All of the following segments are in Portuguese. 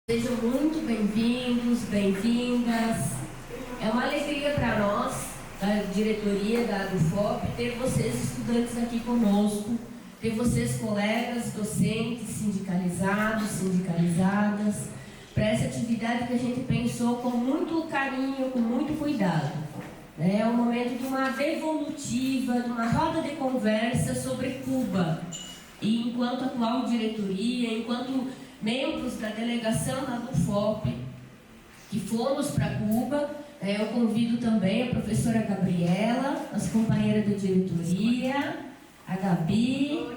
Sejam muito bem-vindos, bem-vindas. É uma alegria para nós, da diretoria da ADUFOP, ter vocês estudantes aqui conosco, ter vocês colegas, docentes, sindicalizados, sindicalizadas, para essa atividade que a gente pensou com muito carinho, com muito cuidado. É um momento de uma devolutiva, de uma roda de conversa sobre Cuba. E enquanto atual diretoria, enquanto membros da delegação da ADUFOP, que fomos para Cuba, eu convido também a professora Gabriela, as companheiras da diretoria, a Gabi.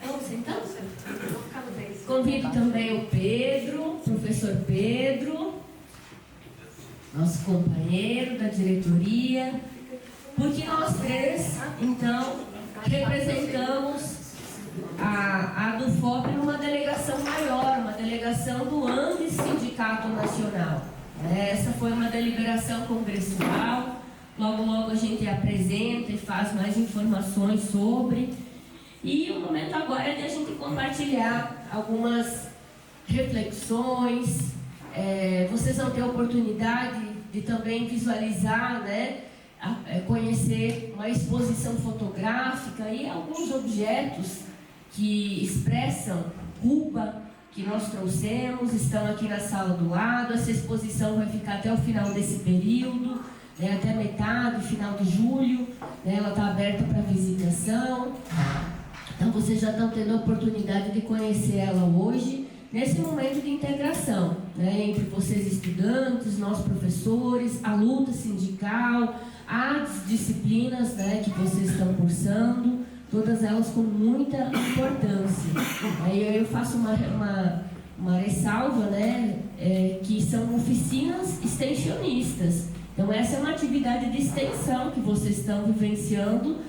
Vamos sentar? Convido também o Pedro, professor Pedro, nosso companheiro da diretoria, porque nós três, então, representamos a ADUFOP numa delegação maior, uma delegação do Andes Sindicato Nacional. Essa foi uma deliberação congressual, logo a gente apresenta e faz mais informações sobre. E o momento agora é de a gente compartilhar algumas reflexões. Vocês vão ter a oportunidade de também visualizar, conhecer uma exposição fotográfica e alguns objetos que expressam Cuba, que nós trouxemos, estão aqui na sala do lado. Essa exposição vai ficar até o final desse período, até metade, final de julho, ela está aberta para visitação. Então vocês já estão tendo a oportunidade de conhecer ela hoje, nesse momento de integração, entre vocês estudantes, nós professores, a luta sindical, as disciplinas que vocês estão cursando, todas elas com muita importância. Aí eu faço uma ressalva, que são oficinas extensionistas. Então essa é uma atividade de extensão que vocês estão vivenciando,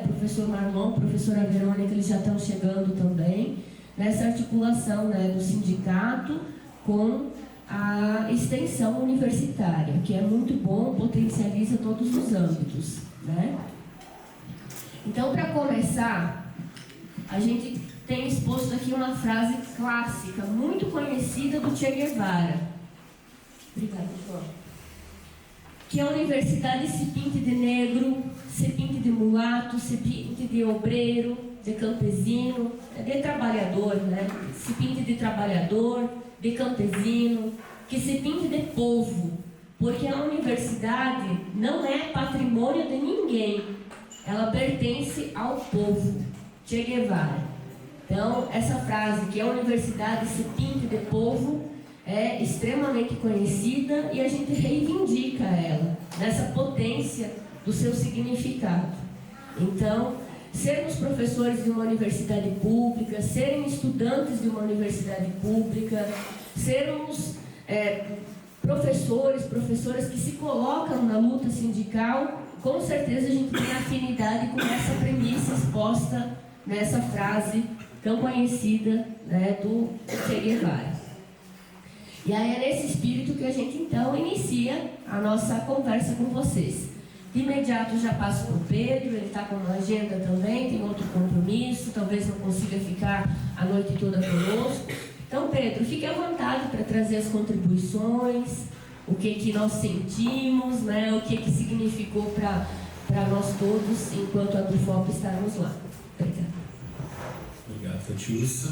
professor Marlon, professora Verônica, eles já estão chegando também, nessa articulação do sindicato com a extensão universitária, que é muito bom, potencializa todos os âmbitos, Então, para começar, a gente tem exposto aqui uma frase clássica, muito conhecida do Che Guevara. Obrigada, João. Que a universidade se pinte de negro, se pinte de mulato, se pinte de obreiro, de campesino, de trabalhador, Se pinte de trabalhador, de campesino, que se pinte de povo, porque a universidade não é patrimônio de ninguém. Ela pertence ao povo. Che Guevara. Então, essa frase, que a universidade se pinte de povo, é extremamente conhecida e a gente reivindica ela, nessa potência do seu significado. Então, sermos professores de uma universidade pública, serem estudantes de uma universidade pública, sermos professoras que se colocam na luta sindical, com certeza a gente tem afinidade com essa premissa exposta nessa frase tão conhecida do Che Guevara. E aí é nesse espírito que a gente então inicia a nossa conversa com vocês. De imediato já passo para o Pedro, ele está com uma agenda também, tem outro compromisso, talvez não consiga ficar a noite toda conosco. Então, Pedro, fique à vontade para trazer as contribuições, o que nós sentimos, o que significou para nós todos, enquanto a ADUFOP estarmos lá. Obrigada. Obrigado, Catiúcia.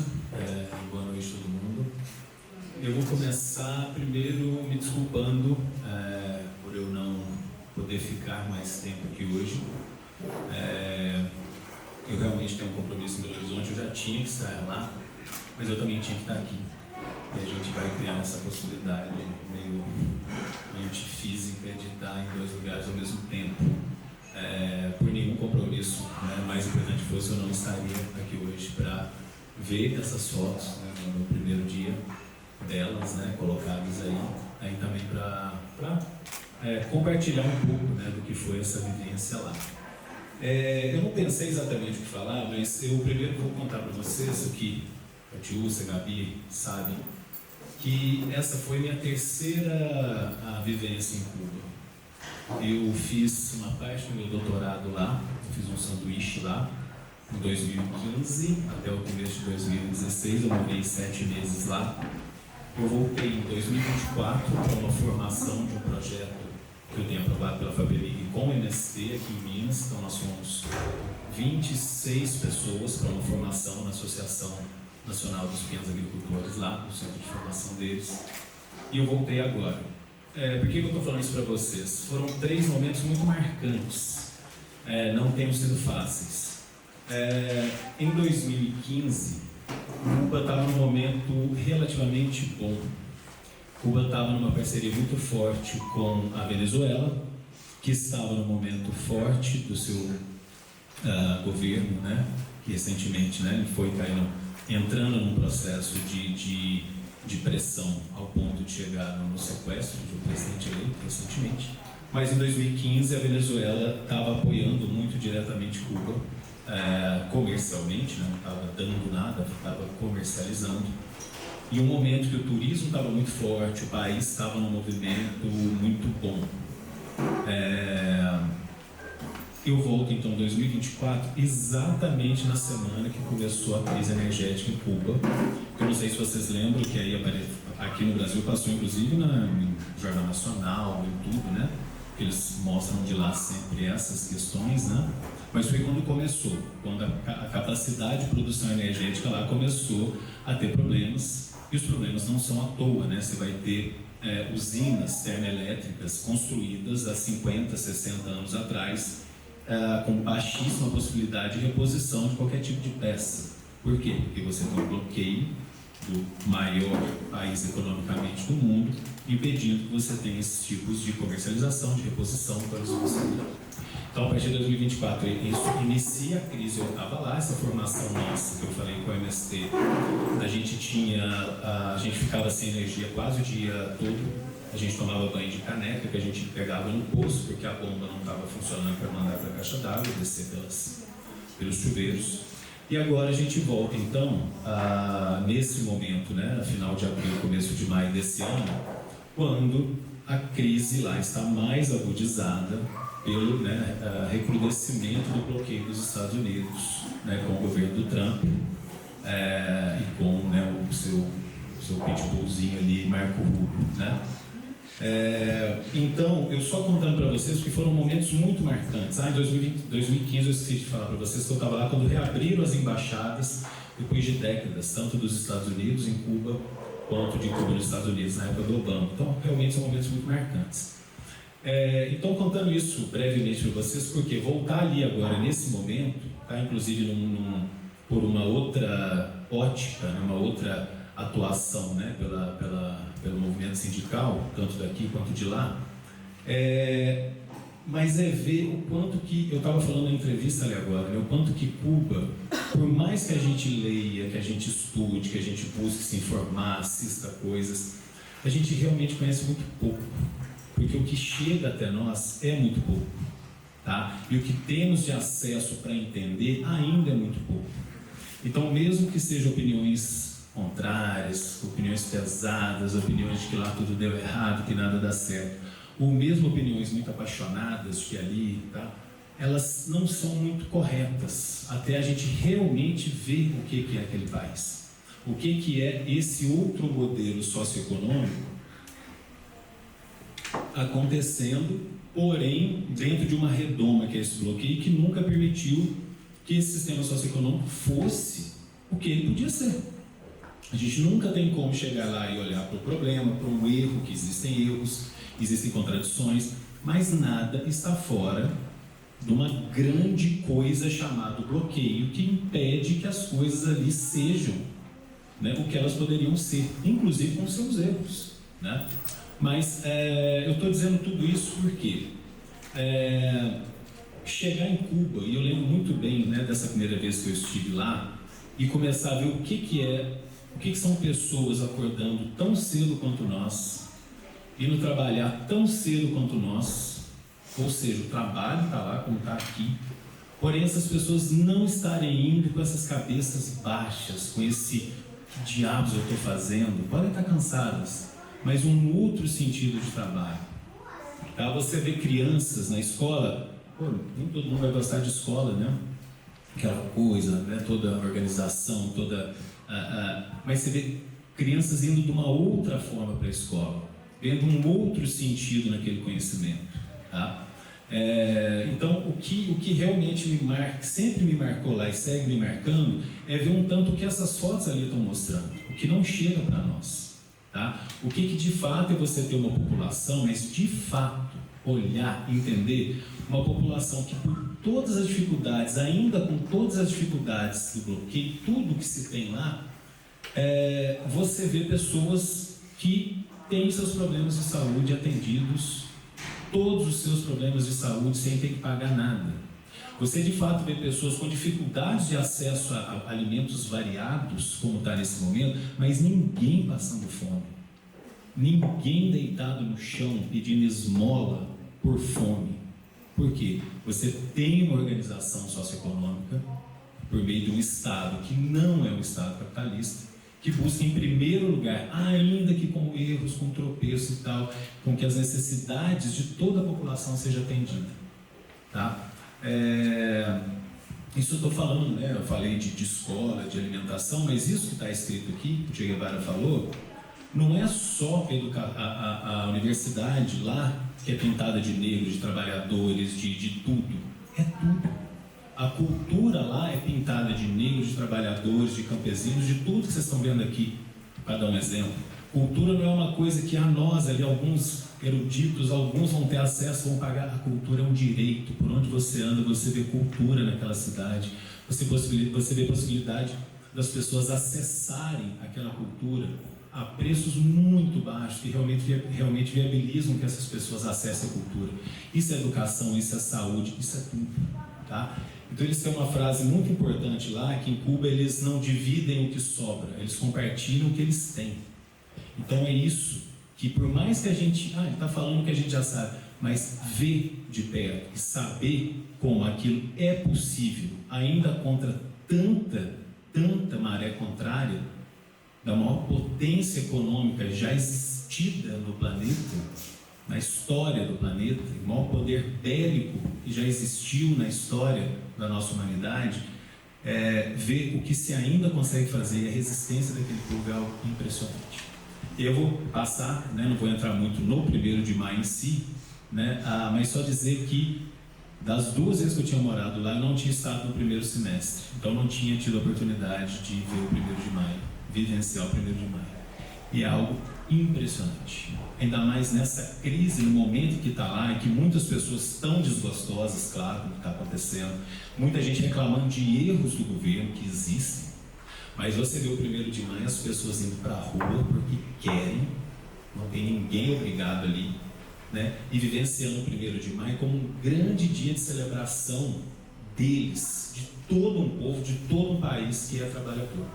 Boa noite a todo mundo. Eu vou começar primeiro me desculpando por eu não poder ficar mais tempo aqui hoje. Eu realmente tenho um compromisso em Belo Horizonte, eu já tinha que estar lá, mas eu também tinha que estar aqui. E a gente vai criar essa possibilidade meio antifísica de estar em dois lugares ao mesmo tempo. Por nenhum compromisso, mais importante fosse, eu não estaria aqui hoje para ver essas fotos no primeiro dia delas, colocadas aí também para compartilhar um pouco do que foi essa vivência lá. Eu não pensei exatamente o que falar, mas eu primeiro vou contar para vocês o que a Catiúcia, a Gabi sabem, que essa foi minha terceira vivência em Cuba. Eu fiz uma parte do meu doutorado lá, eu fiz um sanduíche lá, em 2015 até o começo de 2016, eu morei 7 meses lá. Eu voltei em 2024 para uma formação de um projeto que eu tenho aprovado pela FAPEMIG com o MST aqui em Minas. Então nós somos 26 pessoas para uma formação na Associação Nacional dos Pequenos Agricultores lá, no centro de formação deles. E eu voltei agora. Por que eu estou falando isso para vocês? Foram 3 momentos muito marcantes, não tenham sido fáceis. Em 2015, Cuba estava num momento relativamente bom. Cuba estava numa parceria muito forte com a Venezuela, que estava num momento forte do seu governo, né? Que recentemente, né, foi entrando num processo de pressão ao ponto de chegar no sequestro de um presidente eleito recentemente. Mas em 2015 a Venezuela estava apoiando muito diretamente Cuba, comercialmente, né? Não estava dando nada, estava comercializando. E um momento que o turismo estava muito forte, o país estava num movimento muito bom. Eu volto então em 2024, exatamente na semana que começou a crise energética em Cuba. Eu não sei se vocês lembram que aí aqui no Brasil passou inclusive no Jornal Nacional, em tudo, né? Eles mostram de lá sempre essas questões, né? Mas foi quando começou, quando a capacidade de produção energética lá começou a ter problemas. E os problemas não são à toa, né? Você vai ter usinas termoelétricas construídas há 50, 60 anos atrás, com baixíssima possibilidade de reposição de qualquer tipo de peça. Por quê? Porque você tem um bloqueio do maior país economicamente do mundo, impedindo que você tenha esses tipos de comercialização, de reposição para os consumidores. Então, a partir de 2024, isso inicia a crise. Eu estava lá, essa formação nossa, que eu falei com o MST, a gente ficava sem energia quase o dia todo. A gente tomava banho de caneca, que a gente pegava no poço, porque a bomba não estava funcionando para mandar para a caixa d'água, descer pelos chuveiros. E agora a gente volta, então, nesse momento, né, final de abril, começo de maio desse ano, quando a crise lá está mais agudizada pelo recrudescimento do bloqueio dos Estados Unidos, né, com o governo do Trump e com o seu pitbullzinho ali, Marco Rubio, né? Então, eu só contando para vocês que foram momentos muito marcantes. Em 2015 eu esqueci de falar para vocês que eu estava lá quando reabriram as embaixadas depois de décadas, tanto dos Estados Unidos em Cuba quanto de Cuba nos Estados Unidos na época do Obama. Então, realmente são momentos muito marcantes. Então, contando isso brevemente para vocês, porque voltar ali agora nesse momento, inclusive por uma outra ótica, uma outra atuação, né, pelo movimento sindical, tanto daqui quanto de lá, mas ver o quanto que, eu estava falando na entrevista ali agora, né, o quanto que Cuba, por mais que a gente leia, que a gente estude, que a gente busque se informar, assista coisas, a gente realmente conhece muito pouco, porque o que chega até nós é muito pouco, tá? E o que temos de acesso para entender ainda é muito pouco. Então, mesmo que sejam opiniões contrárias, opiniões pesadas, opiniões de que lá tudo deu errado, que nada dá certo, ou mesmo opiniões muito apaixonadas de que ali, tá? Elas não são muito corretas, até a gente realmente ver o que é aquele país, o que é esse outro modelo socioeconômico acontecendo, porém dentro de uma redoma que é esse bloqueio, que nunca permitiu que esse sistema socioeconômico fosse o que ele podia ser. A gente nunca tem como chegar lá e olhar para o problema, para um erro, que existem erros, existem contradições, mas nada está fora de uma grande coisa chamada bloqueio, que impede que as coisas ali sejam, né, o que elas poderiam ser, inclusive com seus erros, né? Mas eu estou dizendo tudo isso porque chegar em Cuba, e eu lembro muito bem, né, dessa primeira vez que eu estive lá, e começar a ver o que são pessoas acordando tão cedo quanto nós, indo trabalhar tão cedo quanto nós, ou seja, o trabalho está lá como está aqui, porém essas pessoas não estarem indo com essas cabeças baixas, com esse diabos eu estou fazendo, podem estar cansadas, mas um outro sentido de trabalho. Tá? Você vê crianças na escola, nem todo mundo vai gostar de escola, né? aquela coisa, né? Toda a organização, mas você vê crianças indo de uma outra forma para a escola, vendo um outro sentido naquele conhecimento, tá? Então, o que realmente sempre me marcou lá e segue me marcando, é ver um tanto o que essas fotos ali estão mostrando, o que não chega para nós, tá? O que de fato é você ter uma população, mas de fato olhar, entender uma população que, por todas as dificuldades, ainda com todas as dificuldades do bloqueio, tudo que se tem lá, você vê pessoas que têm seus problemas de saúde atendidos, todos os seus problemas de saúde sem ter que pagar nada. Você de fato vê pessoas com dificuldades de acesso a alimentos variados, como está nesse momento, mas ninguém passando fome, ninguém deitado no chão pedindo esmola por fome. Por quê? Você tem uma organização socioeconômica por meio de um Estado que não é um Estado capitalista, que busca em primeiro lugar, ainda que com erros, com tropeços e tal, com que as necessidades de toda a população sejam atendidas, tá? Isso eu estou falando, né? Eu falei de escola, de alimentação, mas isso que está escrito aqui, que o Che Guevara falou, não é só a universidade lá, que é pintada de negros, de trabalhadores, de tudo, é tudo. A cultura lá é pintada de negros, de trabalhadores, de campesinos, de tudo que vocês estão vendo aqui, para dar um exemplo. Cultura não é uma coisa que a nós, ali, alguns eruditos, alguns vão ter acesso, vão pagar. A cultura é um direito. Por onde você anda, você vê cultura naquela cidade. Você vê possibilidade das pessoas acessarem aquela cultura a preços muito baixos, que realmente viabilizam que essas pessoas acessem a cultura. Isso é educação, isso é saúde, isso é tudo, tá? Então eles têm uma frase muito importante lá, que em Cuba eles não dividem o que sobra, eles compartilham o que eles têm. Então é isso, que por mais que a gente, ele está falando que a gente já sabe, mas ver de perto e saber como aquilo é possível, ainda contra tanta maré contrária, da maior potência econômica já existida no planeta, na história do planeta, o maior poder bélico que já existiu na história da nossa humanidade, ver o que se ainda consegue fazer, a resistência daquele povo é algo impressionante. Eu vou passar, né, não vou entrar muito no 1º de maio em si, né, mas só dizer que das 2 vezes que eu tinha morado lá, eu não tinha estado no primeiro semestre, então não tinha tido a oportunidade de ver o 1º de maio, vivenciar o 1º de maio. E é algo impressionante. Ainda mais nessa crise, no momento que está lá, e que muitas pessoas estão desgostosas, claro, do que está acontecendo. Muita gente reclamando de erros do governo que existem. Mas você vê o 1º de maio, as pessoas indo para a rua porque querem, não tem ninguém obrigado ali, né? E vivenciando o 1º de maio como um grande dia de celebração deles, de todo um povo, de todo um país que é trabalhador.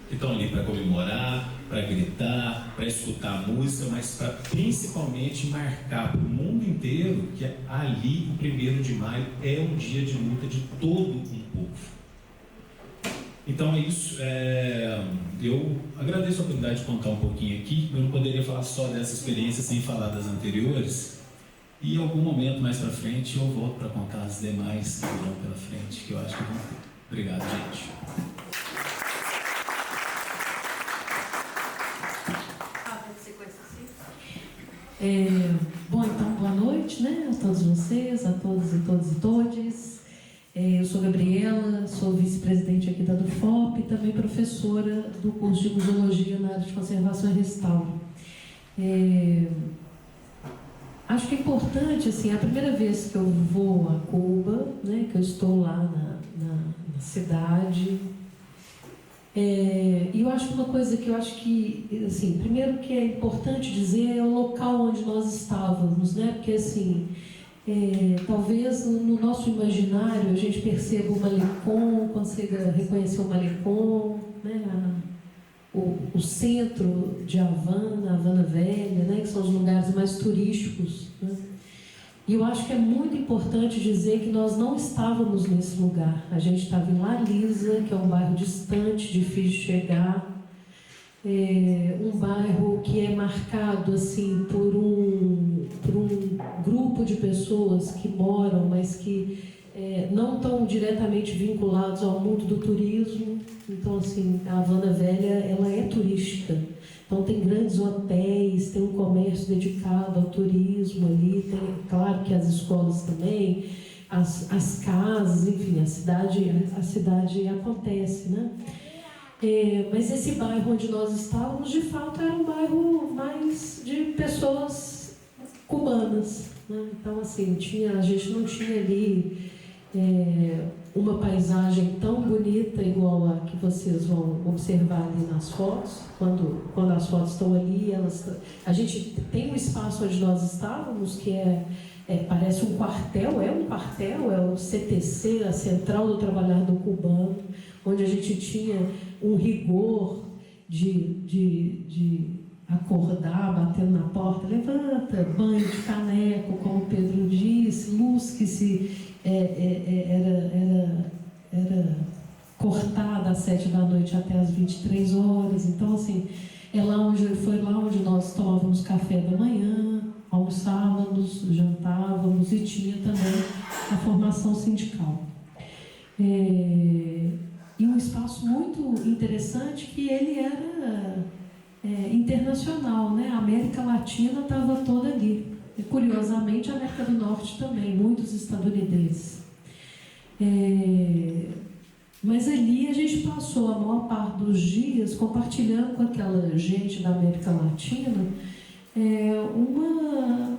Que estão ali para comemorar, para gritar, para escutar a música, mas para principalmente marcar para o mundo inteiro que ali, o 1º de maio, é um dia de luta de todo um povo. Então é isso. Eu agradeço a oportunidade de contar um pouquinho aqui. Eu não poderia falar só dessa experiência sem falar das anteriores. E em algum momento mais para frente eu volto para contar as demais que virão pela frente, que eu acho que vão ter. Obrigado, gente. Bom, então, boa noite, né, a todos vocês, a todos e todas e todes. Eu sou Gabriela, sou vice-presidente aqui da DUFOP e também professora do curso de Museologia na área de Conservação e Restauro. Acho que é importante, assim, a primeira vez que eu vou a Cuba, né, que eu estou lá na cidade. E eu acho uma coisa que eu acho que, assim, primeiro que é importante dizer é o local onde nós estávamos, né? Porque, assim, talvez no nosso imaginário a gente perceba o Malecón, consiga reconhecer o Malecón, né? O centro de Havana, Havana Velha, né? Que são os lugares mais turísticos, né? E eu acho que é muito importante dizer que nós não estávamos nesse lugar. A gente estava em La Lisa, que é um bairro distante, difícil de chegar. Um bairro que é marcado assim, por um grupo de pessoas que moram, mas que não tão diretamente vinculados ao mundo do turismo. Então, assim, a Havana Velha, ela é turística. Então, tem grandes hotéis, tem um comércio dedicado ao turismo ali, tem, claro que as escolas também, as casas, enfim, a cidade acontece, né? Mas esse bairro onde nós estávamos, de fato, era um bairro mais de pessoas cubanas, né? Então, assim, a gente não tinha ali uma paisagem tão bonita igual a que vocês vão observar ali nas fotos. Quando as fotos estão ali, a gente tem um espaço onde nós estávamos que parece um quartel, é o CTC, a Central do Trabalhador Cubano, onde a gente tinha um rigor de acordar, batendo na porta, levanta, banho de caneco, como o Pedro disse, luz que era cortada às 7 da noite até às 23 horas. Então, assim, foi lá onde nós tomávamos café da manhã, almoçávamos, jantávamos e tinha também a formação sindical. E um espaço muito interessante que ele era internacional, né? A América Latina estava toda ali. E, curiosamente, a América do Norte também, muitos estadunidenses. Mas ali a gente passou a maior parte dos dias compartilhando com aquela gente da América Latina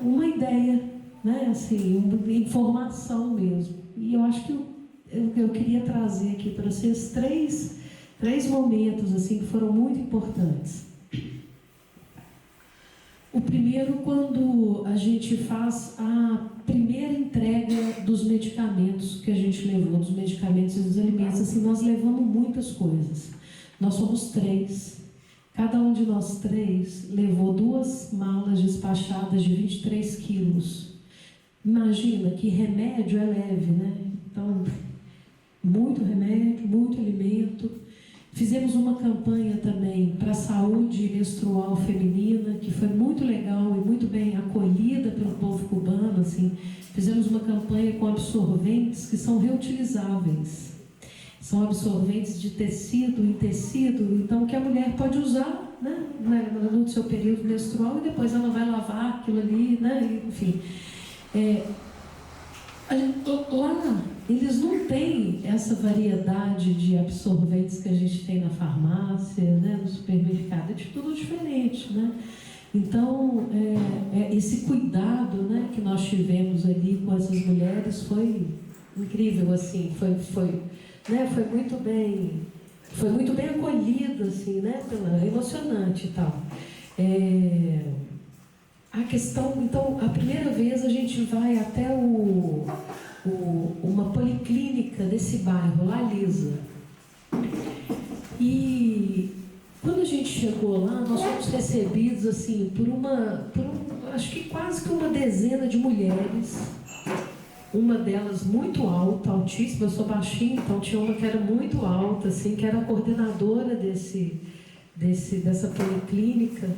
uma ideia, né? Assim, uma informação mesmo. E eu acho que eu queria trazer aqui para vocês três momentos assim, que foram muito importantes. O primeiro, quando a gente faz a primeira entrega dos medicamentos que a gente levou, dos medicamentos e dos alimentos. Assim, nós levamos muitas coisas. Nós somos 3. Cada um de nós 3 levou 2 malas despachadas de 23 quilos. Imagina que remédio é leve, né? Então, muito remédio, muito alimento. Fizemos uma campanha também para a saúde menstrual feminina, que foi muito legal e muito bem acolhida pelo povo cubano. Assim. Fizemos uma campanha com absorventes que são reutilizáveis. São absorventes de tecido em tecido, então que a mulher pode usar, né, no seu período menstrual, e depois ela vai lavar aquilo ali, né, enfim. Lá, eles não têm essa variedade de absorventes que a gente tem na farmácia, né, no supermercado, é de tudo diferente, né? Então, esse cuidado, né, que nós tivemos ali com essas mulheres foi incrível, assim, foi muito bem acolhido, assim, né, emocionante e tal. A questão, então, a primeira vez a gente vai até uma policlínica desse bairro, La Lisa. E quando a gente chegou lá, nós fomos recebidos assim acho que quase que uma dezena de mulheres. Uma delas muito alta, altíssima, eu sou baixinha, então tinha uma que era muito alta, assim, que era a coordenadora dessa policlínica.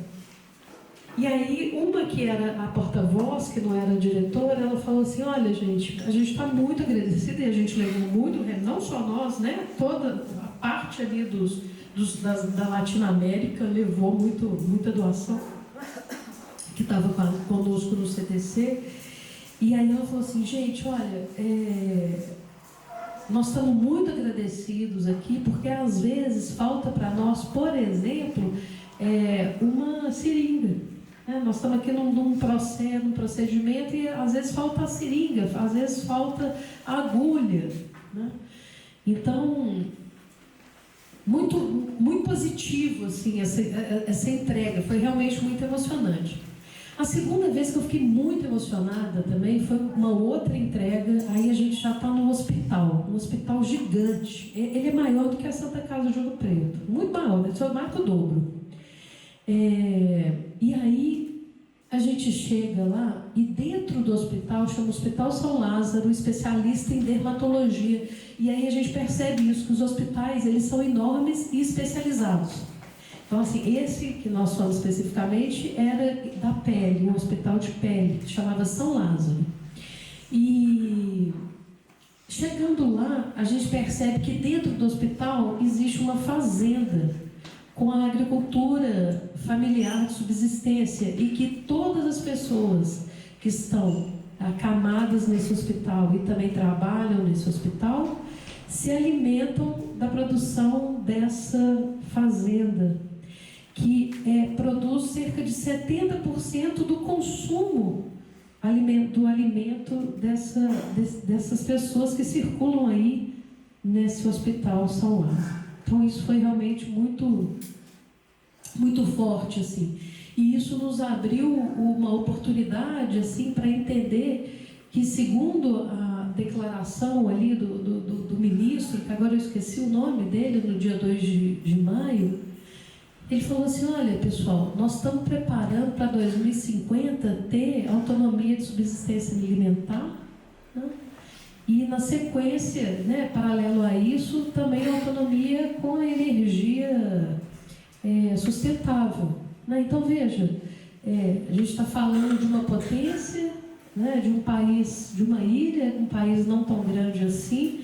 E aí, uma que era a porta-voz, que não era a diretora, ela falou assim: olha, gente, a gente está muito agradecida e a gente levou muito, não só nós, né? Toda a parte ali da Latinoamérica levou muita doação, que estava conosco no CTC. E aí ela falou assim: gente, olha, nós estamos muito agradecidos aqui, porque às vezes falta para nós, por exemplo, uma seringa. Nós estamos aqui num procedimento e às vezes falta a seringa, às vezes falta a agulha, né? Então, muito, muito positivo assim, essa entrega, foi realmente muito emocionante. A segunda vez que eu fiquei muito emocionada também foi uma outra entrega. Aí a gente já está no hospital, um hospital gigante. Ele é maior do que a Santa Casa de Ouro Preto, muito maior, só mais que o dobro. E aí a gente chega lá e dentro do hospital, chama Hospital São Lázaro, especialista em dermatologia. E aí a gente percebe isso, que os hospitais eles são enormes e especializados. Então, assim, esse que nós falamos especificamente era da pele, um hospital de pele, que chamava São Lázaro. E chegando lá, a gente percebe que dentro do hospital existe uma fazenda com a agricultura familiar de subsistência e que todas as pessoas que estão acamadas nesse hospital e também trabalham nesse hospital se alimentam da produção dessa fazenda, que produz cerca de 70% do consumo do alimento dessas pessoas que circulam aí nesse hospital São Lázaro. Então isso foi realmente muito, muito forte, assim. E isso nos abriu uma oportunidade, assim, para entender que, segundo a declaração ali do ministro, que agora eu esqueci o nome dele, no dia 2 de maio, ele falou assim: olha, pessoal, nós estamos preparando para 2050 ter autonomia de subsistência alimentar, né? E na sequência, né, paralelo a isso, também autonomia com a energia sustentável, né? Então veja, a gente está falando de uma potência, né, de um país, de uma ilha, um país não tão grande assim,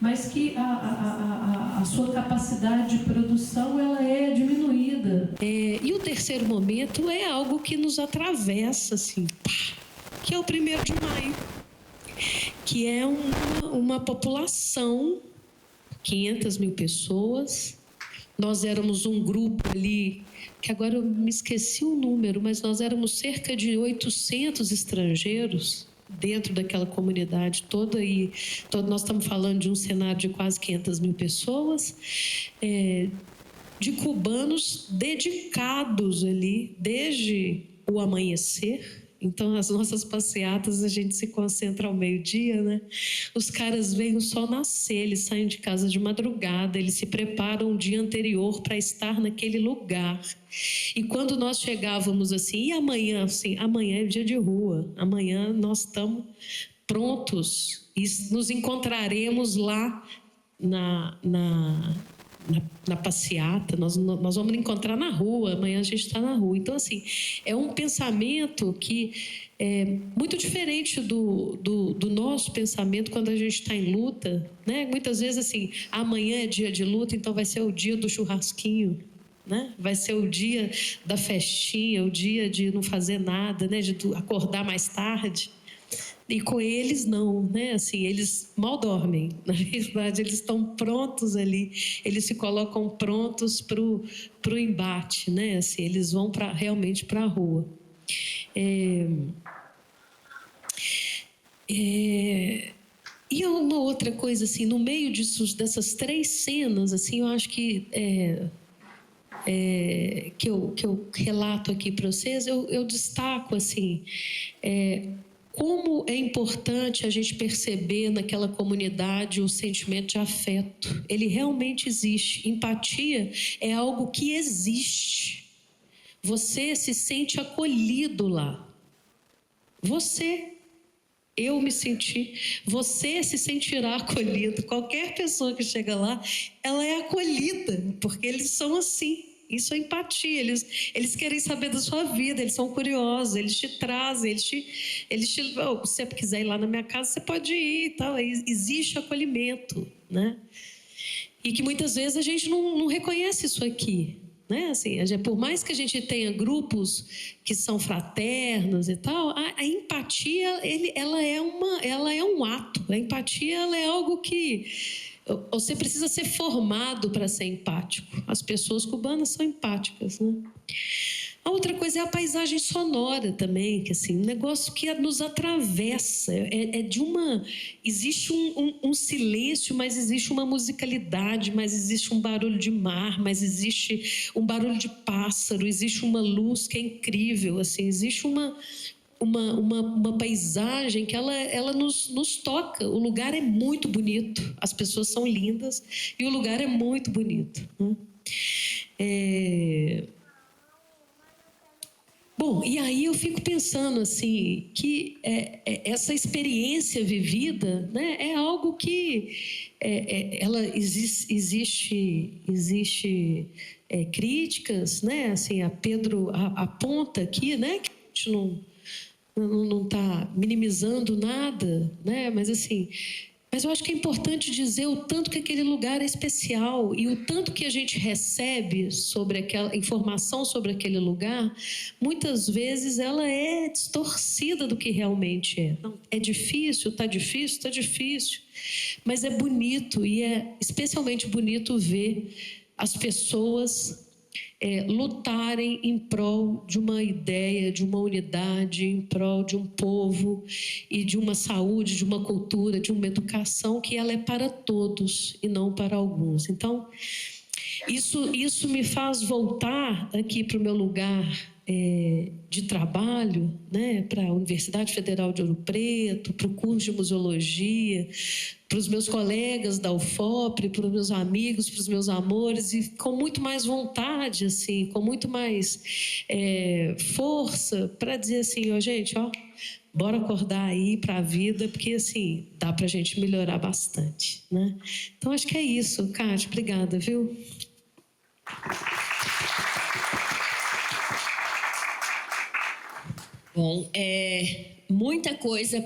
mas que a sua capacidade de produção ela é diminuída. E o terceiro momento é algo que nos atravessa, assim, que é o 1º de maio, que é uma população, 500 mil pessoas. Nós éramos um grupo ali, que agora eu me esqueci o número, mas nós éramos cerca de 800 estrangeiros dentro daquela comunidade toda, e nós estamos falando de um cenário de quase 500 mil pessoas, de cubanos dedicados ali desde o amanhecer. Então, as nossas passeatas, a gente se concentra ao meio-dia, né? Os caras veem o sol nascer, eles saem de casa de madrugada, eles se preparam o dia anterior para estar naquele lugar. E quando nós chegávamos assim, e amanhã? Assim, amanhã é dia de rua, amanhã nós estamos prontos e nos encontraremos lá na passeata, nós vamos encontrar na rua, amanhã a gente está na rua. Então, assim, é um pensamento que é muito diferente do nosso pensamento quando a gente está em luta, né? Muitas vezes, assim, amanhã é dia de luta, então vai ser o dia do churrasquinho, né? Vai ser o dia da festinha, o dia de não fazer nada, né? De acordar mais tarde. E com eles não, né? Assim, eles mal dormem, na verdade, eles estão prontos ali, eles se colocam prontos para o embate, né? Assim, eles vão realmente para a rua. E uma outra coisa, assim, no meio dessas 3 cenas, assim, eu acho que eu relato aqui para vocês, eu destaco, assim, como é importante a gente perceber naquela comunidade o sentimento de afeto. Ele realmente existe. Empatia é algo que existe. Você se sente acolhido lá. Eu me senti, você se sentirá acolhido. Qualquer pessoa que chega lá, ela é acolhida, porque eles são assim. Isso é empatia, eles querem saber da sua vida, eles são curiosos, eles te trazem, se você quiser ir lá na minha casa, você pode ir e tal. Existe acolhimento, né? E que muitas vezes a gente não reconhece isso aqui, né? Assim, por mais que a gente tenha grupos que são fraternos e tal, a empatia, ela é um ato. A empatia, ela é algo que você precisa ser formado para ser empático. As pessoas cubanas são empáticas, né? A outra coisa é a paisagem sonora também, que assim, um negócio que nos atravessa. Existe um silêncio, mas existe uma musicalidade, mas existe um barulho de mar, mas existe um barulho de pássaro, existe uma luz que é incrível, assim, existe uma paisagem que ela nos toca. O lugar é muito bonito, as pessoas são lindas e o lugar é muito bonito, né? Bom, e aí eu fico pensando assim, que essa experiência vivida, né, é algo que existe críticas, né? Assim, a Pedro aponta aqui, né, que a gente não está minimizando nada, né? Mas assim, Mas eu acho que é importante dizer o tanto que aquele lugar é especial e o tanto que a gente recebe sobre aquela informação sobre aquele lugar, muitas vezes ela é distorcida do que realmente é. Não, é difícil, está difícil, está difícil. Mas é bonito e é especialmente bonito ver as pessoas lutarem em prol de uma ideia, de uma unidade, em prol de um povo e de uma saúde, de uma cultura, de uma educação que ela é para todos e não para alguns. Então, isso me faz voltar aqui para o meu lugar de trabalho, né, para a Universidade Federal de Ouro Preto, para o curso de museologia, para os meus colegas da UFOP, para os meus amigos, para os meus amores, e com muito mais vontade, assim, com muito mais força para dizer assim, ó, gente, ó, bora acordar aí para a vida, porque assim, dá para a gente melhorar bastante, né? Então, acho que é isso, Cátia, obrigada, viu? Bom, muita coisa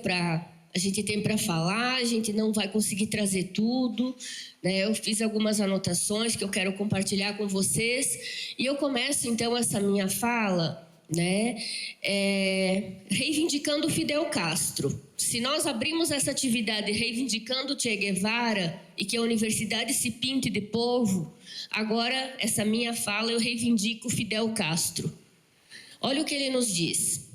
a gente tem para falar, a gente não vai conseguir trazer tudo, né? Eu fiz algumas anotações que eu quero compartilhar com vocês e eu começo então essa minha fala, né, reivindicando Fidel Castro. Se nós abrimos essa atividade reivindicando Che Guevara e que a universidade se pinte de povo, agora essa minha fala eu reivindico Fidel Castro. Olha o que ele nos diz.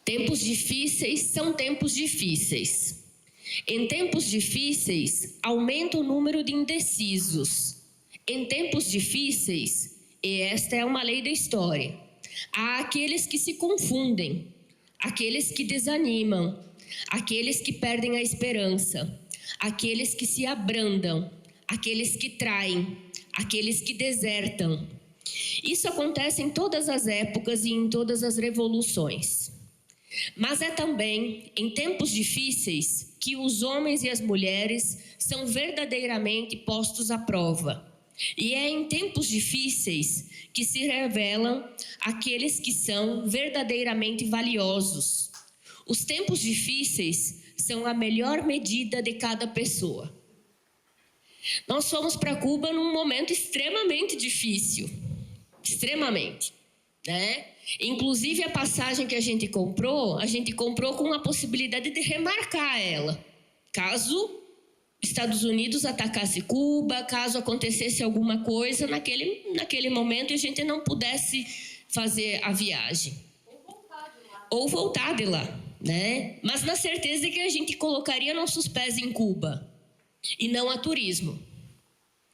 Tempos difíceis são tempos difíceis. Em tempos difíceis, aumenta o número de indecisos. Em tempos difíceis, e esta é uma lei da história, há aqueles que se confundem, aqueles que desanimam, aqueles que perdem a esperança, aqueles que se abrandam, aqueles que traem, aqueles que desertam. Isso acontece em todas as épocas e em todas as revoluções. Mas é também em tempos difíceis que os homens e as mulheres são verdadeiramente postos à prova. E é em tempos difíceis que se revelam aqueles que são verdadeiramente valiosos. Os tempos difíceis são a melhor medida de cada pessoa. Nós fomos para Cuba num momento extremamente difícil. Extremamente, né? Inclusive a passagem que a gente comprou com a possibilidade de remarcar ela, caso Estados Unidos atacasse Cuba, caso acontecesse alguma coisa naquele momento e a gente não pudesse fazer a viagem. Ou voltar de lá, né? Mas na certeza que a gente colocaria nossos pés em Cuba e não a turismo.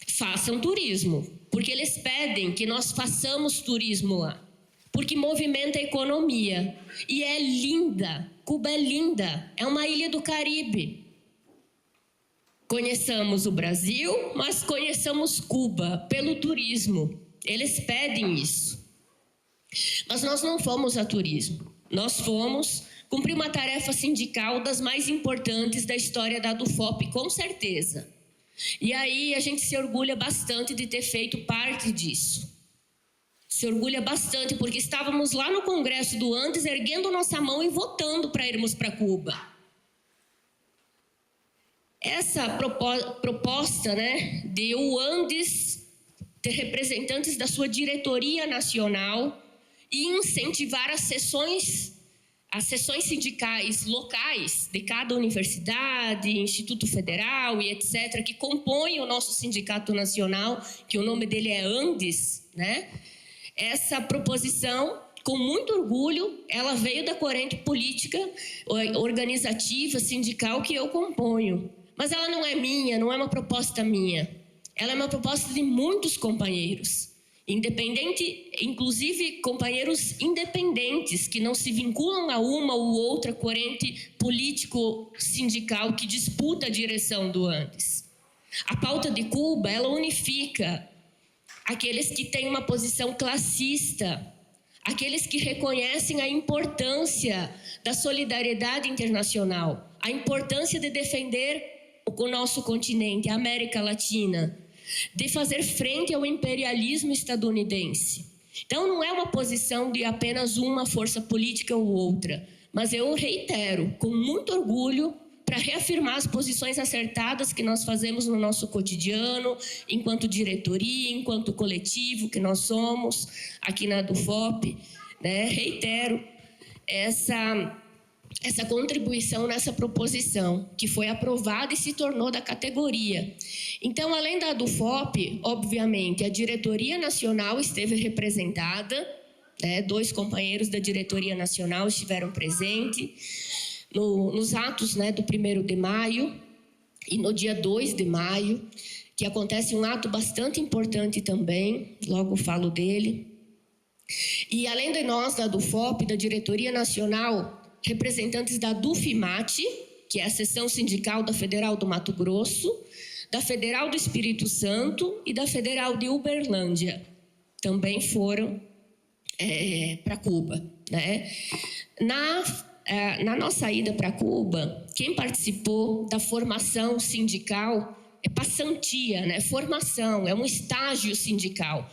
Façam turismo, porque eles pedem que nós façamos turismo lá. Porque movimenta a economia. E é linda. Cuba é linda. É uma ilha do Caribe. Conheçamos o Brasil, mas conheçamos Cuba pelo turismo. Eles pedem isso. Mas nós não fomos a turismo. Nós fomos cumprir uma tarefa sindical das mais importantes da história da UFOP, com certeza. E aí a gente se orgulha bastante de ter feito parte disso. Se orgulha bastante, porque estávamos lá no Congresso do Andes, erguendo nossa mão e votando para irmos para Cuba. Essa proposta, né, de o Andes ter representantes da sua diretoria nacional e incentivar as sessões sindicais locais de cada universidade, Instituto Federal e etc., que compõem o nosso sindicato nacional, que o nome dele é Andes, né? Essa proposição, com muito orgulho, ela veio da corrente política, organizativa, sindical que eu componho. Mas ela não é minha, não é uma proposta minha. Ela é uma proposta de muitos companheiros. Inclusive companheiros independentes, que não se vinculam a uma ou outra corrente político-sindical que disputa a direção do Andes. A pauta de Cuba, ela unifica aqueles que têm uma posição classista, aqueles que reconhecem a importância da solidariedade internacional, a importância de defender o nosso continente, a América Latina, de fazer frente ao imperialismo estadunidense. Então não é uma posição de apenas uma força política ou outra, mas eu reitero, com muito orgulho, para reafirmar as posições acertadas que nós fazemos no nosso cotidiano, enquanto diretoria, enquanto coletivo que nós somos aqui na ADUFOP, né? Reitero essa contribuição nessa proposição, que foi aprovada e se tornou da categoria. Então, além da ADUFOP, obviamente, a diretoria nacional esteve representada, né? 2 companheiros da diretoria nacional estiveram presentes nos atos, né, do 1º de maio e no dia 2 de maio, que acontece um ato bastante importante também, logo falo dele. E além de nós, da ADUFOP, da diretoria nacional, representantes da DUFIMAT, que é a seção sindical da Federal do Mato Grosso, da Federal do Espírito Santo e da Federal de Uberlândia, também foram para Cuba, né? Na nossa ida para Cuba, quem participou da formação sindical é passantia, né? Formação, é um estágio sindical.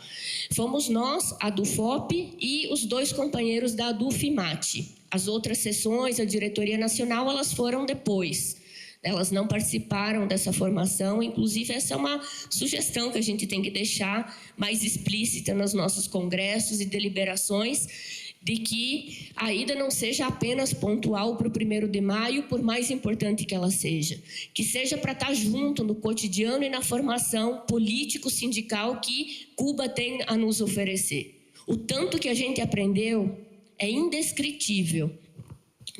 Fomos nós, a ADUFOP, e os 2 companheiros da DUFIMAT. As outras sessões, a diretoria nacional, elas foram depois. Elas não participaram dessa formação. Inclusive, essa é uma sugestão que a gente tem que deixar mais explícita nos nossos congressos e deliberações, de que a ida não seja apenas pontual para o 1º de maio, por mais importante que ela seja. Que seja para estar junto no cotidiano e na formação político-sindical que Cuba tem a nos oferecer. O tanto que a gente aprendeu é indescritível,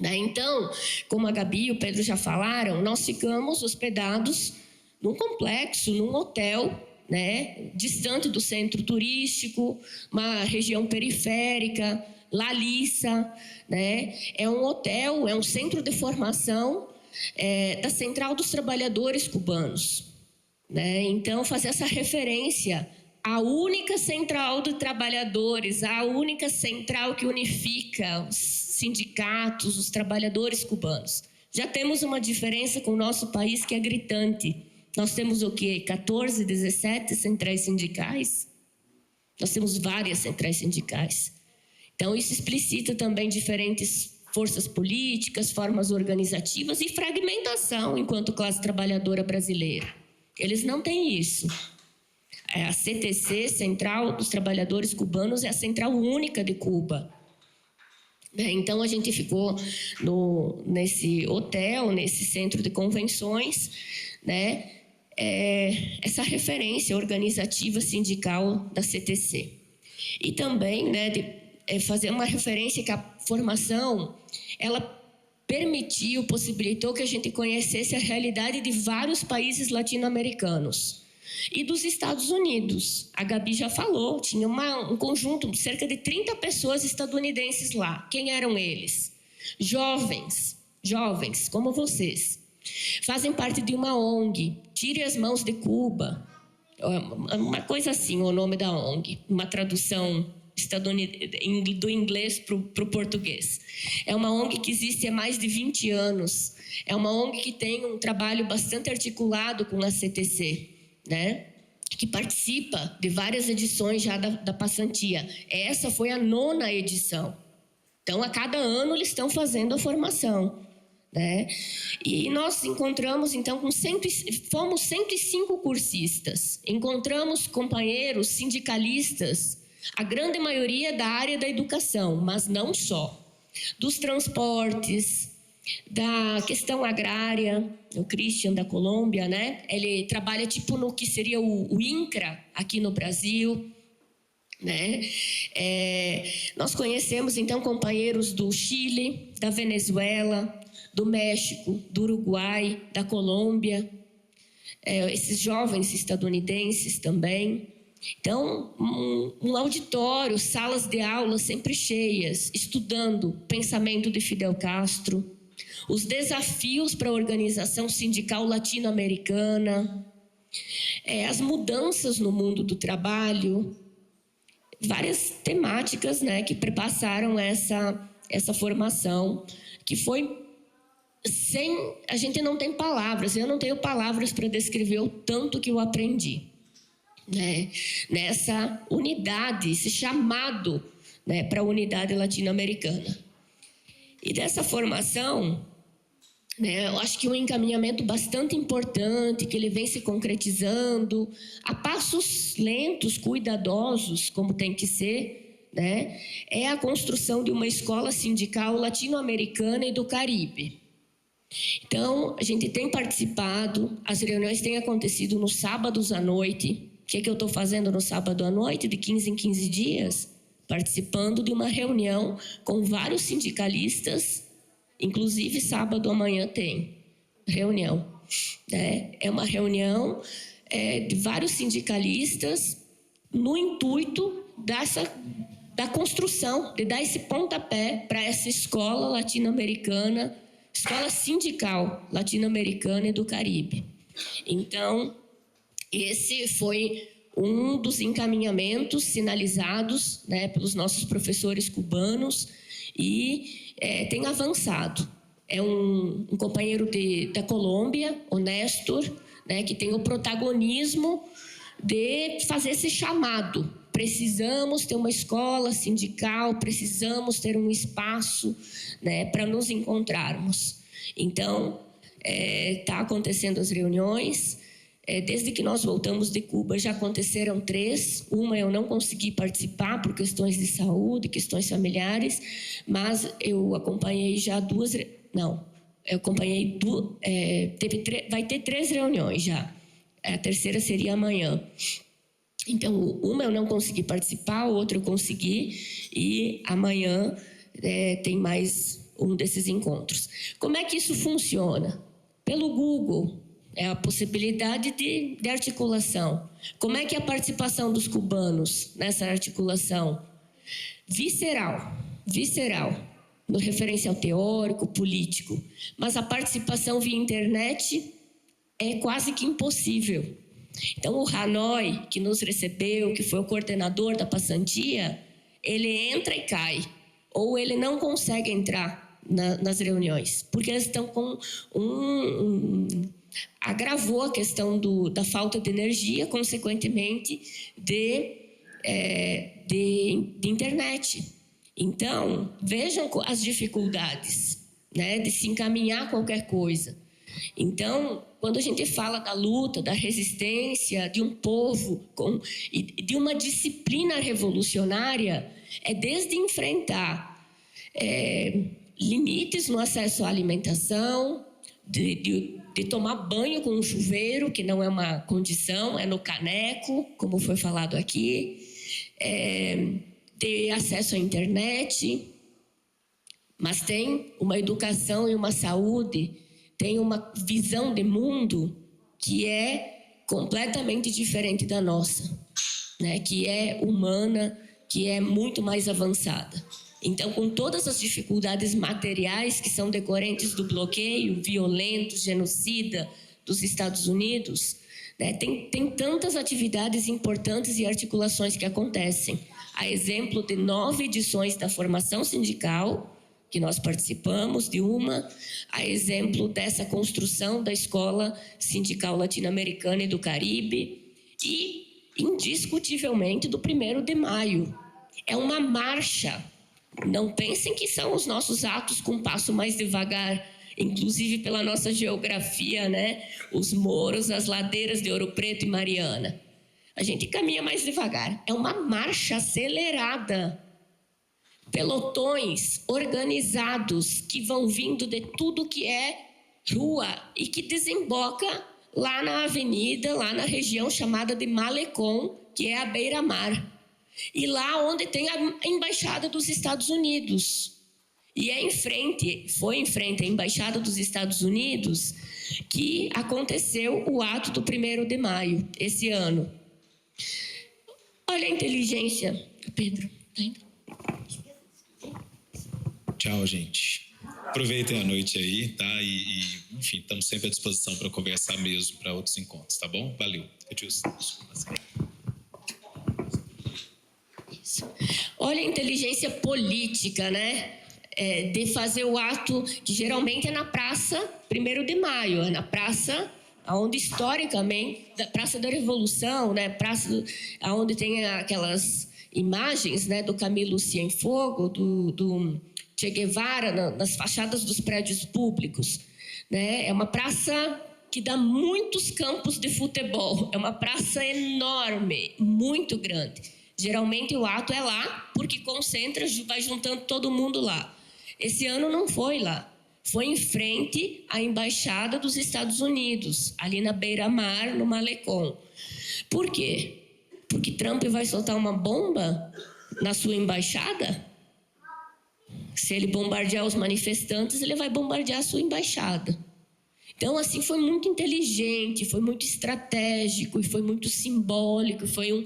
né? Então, como a Gabi e o Pedro já falaram, nós ficamos hospedados num complexo, num hotel, né, distante do centro turístico, uma região periférica, Lalissa, né? É um hotel, é um centro de formação da Central dos Trabalhadores Cubanos, né? Então, fazer essa referência à única central de trabalhadores, a única central que unifica os sindicatos, os trabalhadores cubanos. Já temos uma diferença com o nosso país que é gritante. Nós temos o quê? 14, 17 centrais sindicais? Nós temos várias centrais sindicais. Então, isso explicita também diferentes forças políticas, formas organizativas e fragmentação enquanto classe trabalhadora brasileira. Eles não têm isso. A CTC, Central dos Trabalhadores Cubanos, é a central única de Cuba. Então, a gente ficou nesse hotel, nesse centro de convenções, né? Essa referência organizativa sindical da CTC. E também, né, fazer uma referência que a formação, ela permitiu, possibilitou que a gente conhecesse a realidade de vários países latino-americanos e dos Estados Unidos. A Gabi já falou, tinha um conjunto, cerca de 30 pessoas estadunidenses lá. Quem eram eles? Jovens como vocês. Fazem parte de uma ONG, Tire as Mãos de Cuba. Uma coisa assim, o nome da ONG, uma tradução do inglês para o português. É uma ONG que existe há mais de 20 anos. É uma ONG que tem um trabalho bastante articulado com a CTC, né? Que participa de várias edições já da passantia. Essa foi a 9ª edição. Então, a cada ano eles estão fazendo a formação, né? E nós encontramos, então, fomos 105 cursistas. Encontramos companheiros sindicalistas, a grande maioria da área da educação, mas não só. Dos transportes, da questão agrária, o Christian da Colômbia, né? Ele trabalha tipo no que seria o INCRA aqui no Brasil, né? Nós conhecemos então companheiros do Chile, da Venezuela, do México, do Uruguai, da Colômbia, esses jovens estadunidenses também. Então, um auditório, salas de aula sempre cheias, estudando o pensamento de Fidel Castro, os desafios para a organização sindical latino-americana, as mudanças no mundo do trabalho, várias temáticas, né, que perpassaram essa formação, que foi a gente não tem palavras, eu não tenho palavras para descrever o tanto que eu aprendi, né, nessa unidade, esse chamado, né, para a unidade latino-americana. E dessa formação, Eu acho que um encaminhamento bastante importante, que ele vem se concretizando a passos lentos, cuidadosos, como tem que ser, né? É a construção de uma escola sindical latino-americana e do Caribe. Então, a gente tem participado, as reuniões têm acontecido nos sábados à noite. O que eu estou fazendo no sábado à noite, de 15 em 15 dias? Participando de uma reunião com vários sindicalistas. Inclusive, sábado amanhã tem reunião. É uma reunião de vários sindicalistas no intuito da construção, de dar esse pontapé para essa escola latino-americana, escola sindical latino-americana e do Caribe. Então, esse foi um dos encaminhamentos sinalizados, né, pelos nossos professores cubanos e tem avançado. É um companheiro da Colômbia, o Néstor, né, que tem o protagonismo de fazer esse chamado. Precisamos ter uma escola sindical, precisamos ter um espaço, né, para nos encontrarmos. Então, está acontecendo as reuniões. Desde que nós voltamos de Cuba, já aconteceram 3. Uma eu não consegui participar por questões de saúde, questões familiares, mas eu acompanhei já 2... Não, eu acompanhei... vai ter 3 reuniões já. A terceira seria amanhã. Então, uma eu não consegui participar, a outra eu consegui, e amanhã tem mais um desses encontros. Como é que isso funciona? Pelo Google. É a possibilidade de articulação. Como é que é a participação dos cubanos nessa articulação? Visceral, no referencial teórico, político. Mas a participação via internet é quase que impossível. Então, o Hanoi, que nos recebeu, que foi o coordenador da passantia, ele entra e cai. Ou ele não consegue entrar nas reuniões, porque eles estão com agravou a questão da falta de energia, consequentemente, de internet. Então, vejam as dificuldades, né, de se encaminhar qualquer coisa. Então, quando a gente fala da luta, da resistência de um povo e de uma disciplina revolucionária, é desde enfrentar limites no acesso à alimentação, de tomar banho com um chuveiro, que não é uma condição, é no caneco, como foi falado aqui, ter acesso à internet, mas tem uma educação e uma saúde, tem uma visão de mundo que é completamente diferente da nossa, né? Que é humana, que é muito mais avançada. Então, com todas as dificuldades materiais que são decorrentes do bloqueio violento, genocida dos Estados Unidos, né, tem tantas atividades importantes e articulações que acontecem. A exemplo de 9 edições da formação sindical, que nós participamos de uma, a exemplo dessa construção da Escola Sindical Latino-Americana e do Caribe e, indiscutivelmente, do 1º de maio. É uma marcha. Não pensem que são os nossos atos com passo mais devagar, inclusive pela nossa geografia, né? Os morros, as ladeiras de Ouro Preto e Mariana. A gente caminha mais devagar. É uma marcha acelerada. Pelotões organizados que vão vindo de tudo que é rua e que desemboca lá na avenida, lá na região chamada de Malecón, que é a beira-mar. E lá onde tem a Embaixada dos Estados Unidos. E foi em frente à Embaixada dos Estados Unidos que aconteceu o ato do 1º de maio, esse ano. Olha a inteligência. Pedro, tá indo? Tchau, gente. Aproveitem a noite aí, tá? Enfim, estamos sempre à disposição para conversar mesmo, para outros encontros, tá bom? Valeu. Olha a inteligência política, né? De fazer o ato que geralmente é na Praça 1º de Maio, é na praça onde historicamente, da Praça da Revolução, né? Praça onde tem aquelas imagens, né, do Camilo Cienfuegos, do Che Guevara nas fachadas dos prédios públicos, né? É uma praça que dá muitos campos de futebol. É uma praça enorme, muito grande. Geralmente o ato é lá, porque concentra, vai juntando todo mundo lá. Esse ano não foi lá. Foi em frente à Embaixada dos Estados Unidos, ali na beira-mar, no Malecón. Por quê? Porque Trump vai soltar uma bomba na sua embaixada? Se ele bombardear os manifestantes, ele vai bombardear a sua embaixada. Então, assim, foi muito inteligente, foi muito estratégico e foi muito simbólico. Foi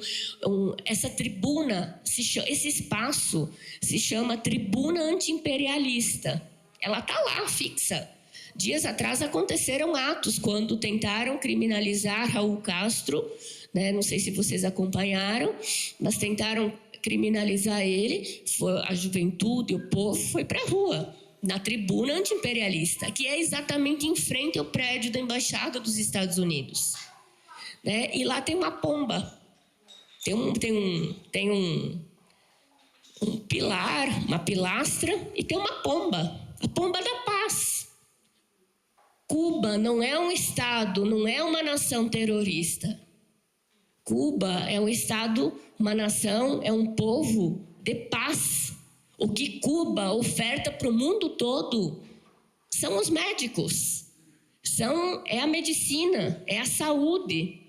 essa tribuna, esse espaço se chama Tribuna Anti-Imperialista. Ela está lá, fixa. Dias atrás aconteceram atos quando tentaram criminalizar Raul Castro, né? Não sei se vocês acompanharam, mas tentaram criminalizar ele. A juventude, o povo foi para a rua, na tribuna anti-imperialista, que é exatamente em frente ao prédio da Embaixada dos Estados Unidos, né? E lá tem uma pomba, tem um pilar, uma pilastra, e tem uma pomba, a pomba da paz. Cuba não é um estado, não é uma nação terrorista. Cuba é um estado, uma nação, é um povo de paz. O que Cuba oferta para o mundo todo são os médicos, é a medicina, é a saúde.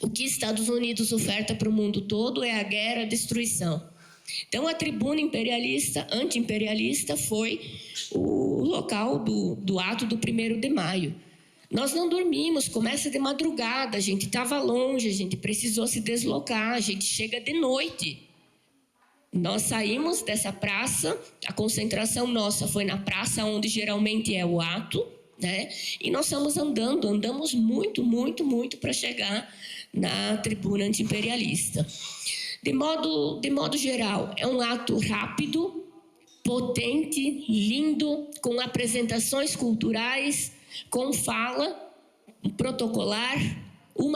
O que Estados Unidos oferta para o mundo todo é a guerra, a destruição. Então, a tribuna imperialista, anti-imperialista, foi o local do ato do 1º de maio. Nós não dormimos, começa de madrugada, a gente estava longe, a gente precisou se deslocar, a gente chega de noite. Nós saímos dessa praça, a concentração nossa foi na praça onde geralmente é o ato, né? E nós andamos muito para chegar na tribuna anti-imperialista. De modo geral, é um ato rápido, potente, lindo, com apresentações culturais, com fala protocolar,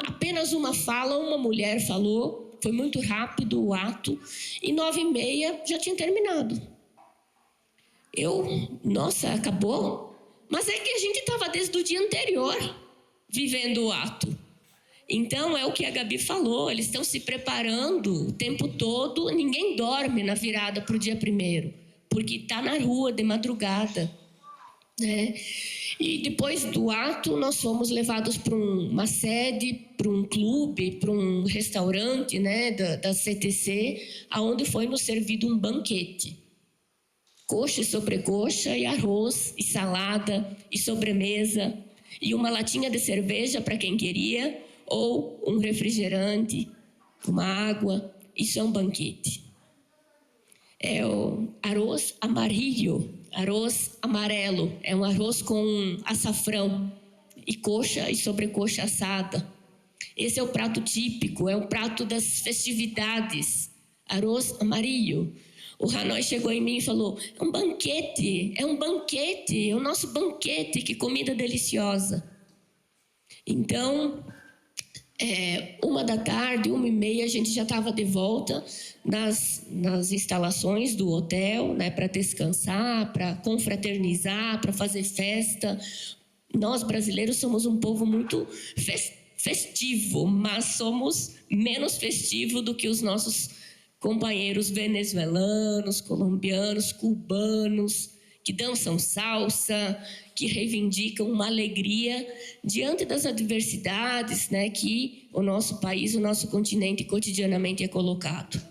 apenas uma fala, uma mulher falou. Foi muito rápido o ato, e 9h30 já tinha terminado. Nossa, acabou? Mas é que a gente estava desde o dia anterior vivendo o ato. Então, é o que a Gabi falou, eles estão se preparando o tempo todo, ninguém dorme na virada para o dia 1º, porque está na rua de madrugada, né? E depois do ato, nós fomos levados para uma sede, para um clube, para um restaurante, né, da CTC, onde foi nos servido um banquete. Coxa e sobrecoxa, e arroz, e salada, e sobremesa, e uma latinha de cerveja para quem queria, ou um refrigerante, uma água. Isso é um banquete. É o arroz amarillo, arroz amarelo, é um arroz com açafrão e coxa e sobrecoxa assada. Esse é o prato típico, é o prato das festividades, arroz amarillo. O Hanoi chegou em mim e falou, é um banquete, é o nosso banquete, que comida deliciosa. Então, 1h, 1h30, a gente já estava de volta nas instalações do hotel, né, para descansar, para confraternizar, para fazer festa. Nós, brasileiros, somos um povo muito festivo, mas somos menos festivos do que os nossos companheiros venezuelanos, colombianos, cubanos, que dançam salsa, que reivindicam uma alegria diante das adversidades, né, que o nosso país, o nosso continente cotidianamente é colocado.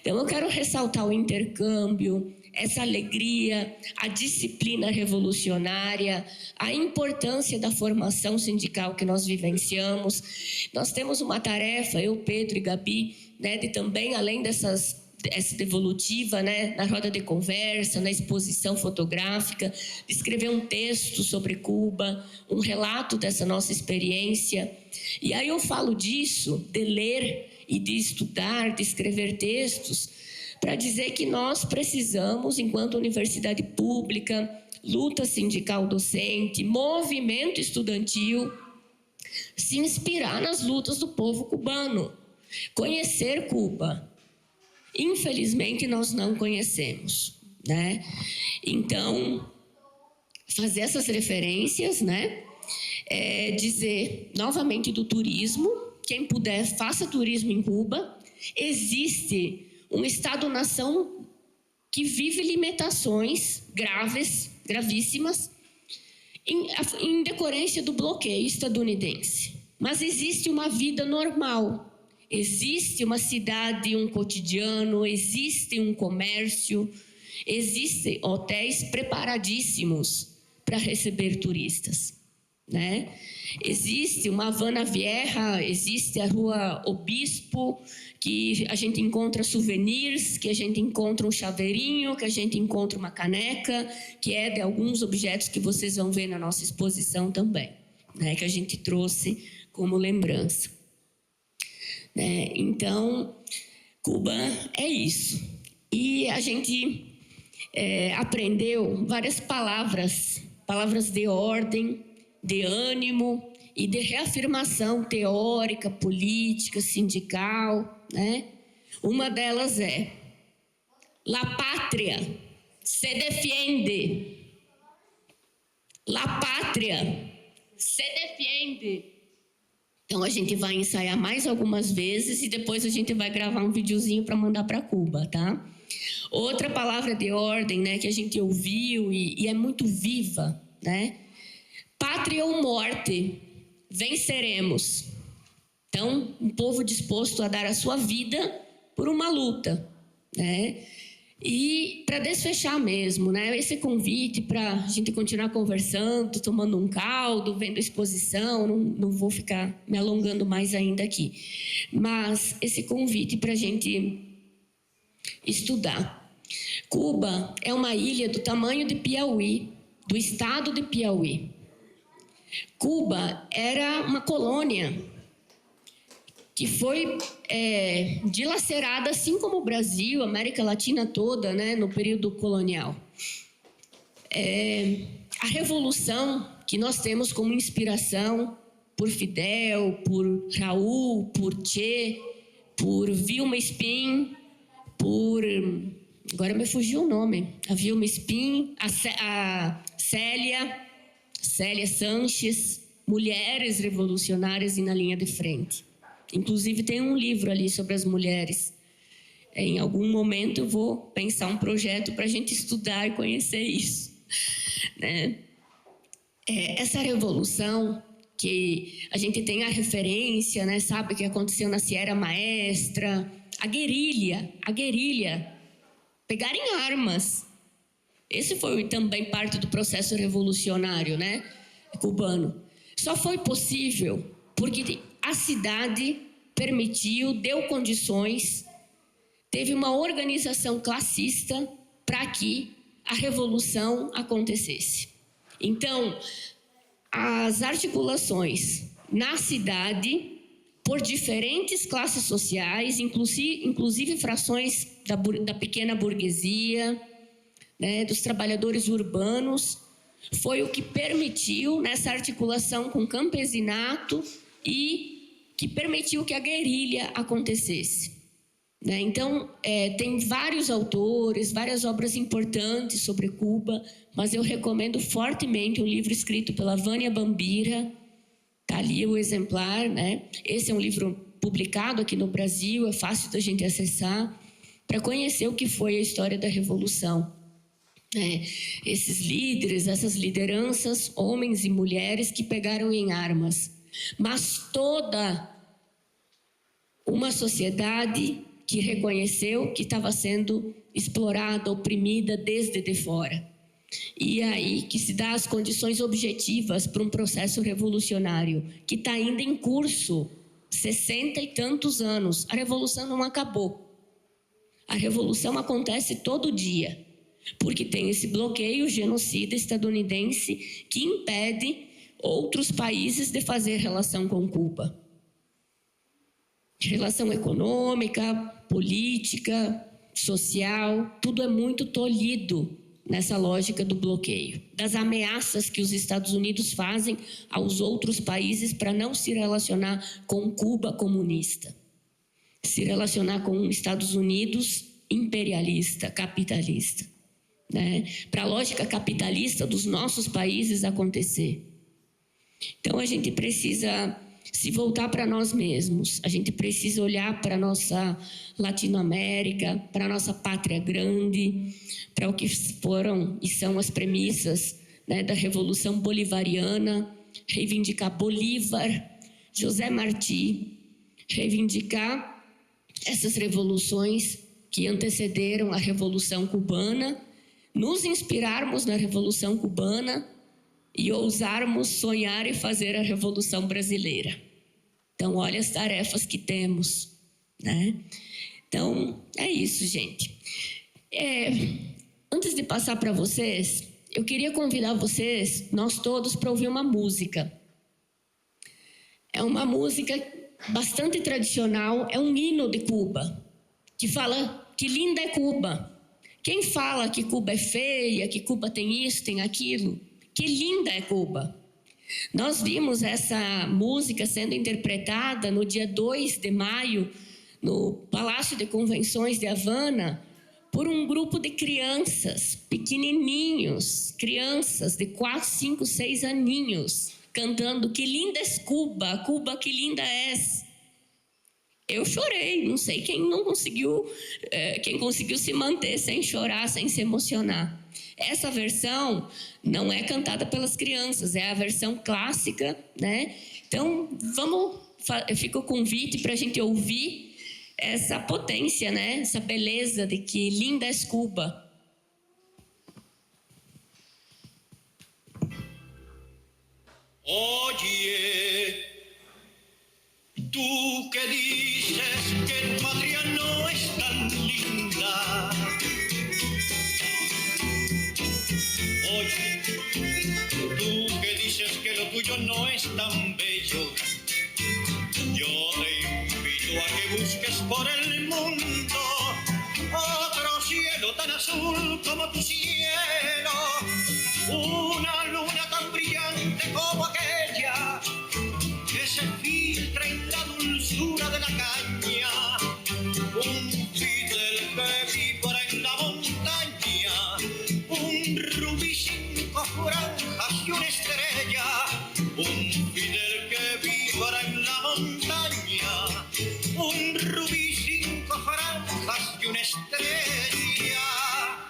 Então, eu quero ressaltar o intercâmbio, essa alegria, a disciplina revolucionária, a importância da formação sindical que nós vivenciamos. Nós temos uma tarefa, eu, Pedro e Gabi, né, de também, além essa devolutiva, né, na roda de conversa, na exposição fotográfica, de escrever um texto sobre Cuba, um relato dessa nossa experiência. E aí eu falo disso, de ler e de estudar, de escrever textos, para dizer que nós precisamos, enquanto universidade pública, luta sindical docente, movimento estudantil, se inspirar nas lutas do povo cubano, conhecer Cuba. Infelizmente, nós não conhecemos, né? Então, fazer essas referências, né? Dizer novamente do turismo. Quem puder, faça turismo em Cuba. Existe um Estado-nação que vive limitações gravíssimas, em decorrência do bloqueio estadunidense. Mas existe uma vida normal. Existe uma cidade, um cotidiano, existe um comércio, existem hotéis preparadíssimos para receber turistas, né? Existe uma Havana Vieja, existe a Rua Obispo, que a gente encontra souvenirs, que a gente encontra um chaveirinho, que a gente encontra uma caneca, que é de alguns objetos que vocês vão ver na nossa exposição também, né? Que a gente trouxe como lembrança. Então, Cuba é isso. E a gente aprendeu várias palavras de ordem, de ânimo e de reafirmação teórica, política, sindical, né? Uma delas é: La pátria se defiende. La pátria se defiende. Então, a gente vai ensaiar mais algumas vezes e depois a gente vai gravar um videozinho para mandar para Cuba, tá? Outra palavra de ordem, né, que a gente ouviu e é muito viva, né? Pátria ou morte, venceremos. Então, um povo disposto a dar a sua vida por uma luta, né? E para desfechar mesmo, né, esse convite para a gente continuar conversando, tomando um caldo, vendo a exposição, não vou ficar me alongando mais ainda aqui, mas esse convite para a gente estudar. Cuba é uma ilha do tamanho de Piauí, do estado de Piauí. Cuba era uma colônia que foi dilacerada, assim como o Brasil, a América Latina toda, né, no período colonial. A revolução que nós temos como inspiração por Fidel, por Raul, por Che, por Vilma Spin, por... Agora me fugiu o nome. A Vilma Spin, a Célia Sanches, mulheres revolucionárias e na linha de frente. Inclusive, tem um livro ali sobre as mulheres. Em algum momento, eu vou pensar um projeto para a gente estudar e conhecer isso, né? Essa revolução, que a gente tem a referência, né? Sabe o que aconteceu na Sierra Maestra, a guerrilha, pegarem armas. Esse foi também parte do processo revolucionário, né, cubano. Só foi possível porque a cidade permitiu, deu condições, teve uma organização classista para que a revolução acontecesse. Então, as articulações na cidade, por diferentes classes sociais, inclusive frações da pequena burguesia, né, dos trabalhadores urbanos, foi o que permitiu nessa articulação com o campesinato e que permitiu que a guerrilha acontecesse, né? Então, tem vários autores, várias obras importantes sobre Cuba, mas eu recomendo fortemente um livro escrito pela Vânia Bambira. Está ali o exemplar, né? Esse é um livro publicado aqui no Brasil, é fácil da gente acessar, para conhecer o que foi a história da Revolução. Esses líderes, essas lideranças, homens e mulheres que pegaram em armas. Mas toda uma sociedade que reconheceu que estava sendo explorada, oprimida desde de fora. E aí que se dá as condições objetivas para um processo revolucionário que está ainda em curso, 60 e tantos anos. A revolução não acabou. A revolução acontece todo dia, porque tem esse bloqueio genocida estadunidense que impede outros países de fazer relação com Cuba. Relação econômica, política, social, tudo é muito tolhido nessa lógica do bloqueio, das ameaças que os Estados Unidos fazem aos outros países para não se relacionar com Cuba comunista, se relacionar com Estados Unidos imperialista, capitalista. né, para a lógica capitalista dos nossos países acontecer. Então a gente precisa se voltar para nós mesmos, a gente precisa olhar para a nossa Latinoamérica, para a nossa pátria grande, para o que foram e são as premissas, né, da Revolução Bolivariana, reivindicar Bolívar, José Martí, reivindicar essas revoluções que antecederam a Revolução Cubana, nos inspirarmos na Revolução Cubana e ousarmos sonhar e fazer a Revolução Brasileira. Então, olha as tarefas que temos, né? Então, é isso, gente. Antes de passar para vocês, eu queria convidar vocês, nós todos, para ouvir uma música. É uma música bastante tradicional, é um hino de Cuba, que fala que linda é Cuba. Quem fala que Cuba é feia, que Cuba tem isso, tem aquilo, que linda é Cuba. Nós vimos essa música sendo interpretada no dia 2 de maio, no Palácio de Convenções de Havana, por um grupo de crianças, pequenininhos, crianças de 4, 5, 6 aninhos, cantando que linda és Cuba, Cuba que linda és. Eu chorei, não sei quem não conseguiu, quem conseguiu se manter sem chorar, sem se emocionar. Essa versão não é cantada pelas crianças, é a versão clássica, né? Então, fica o convite para a gente ouvir essa potência, né? Essa beleza de que linda és Cuba. Oye, tú que dices que tu patria no es tan linda. Oye, tú que dices que lo tuyo no es tan bello. Yo te invito a que busques por el mundo otro cielo tan azul como tu cielo, una luna tan brillante como aquella que se filtra en la dulzura de la caña, un Fidel que vibra en la montaña, un rubí 5 franjas y una estrella, un Fidel que vibra en la montaña, un rubí 5 franjas y una estrella.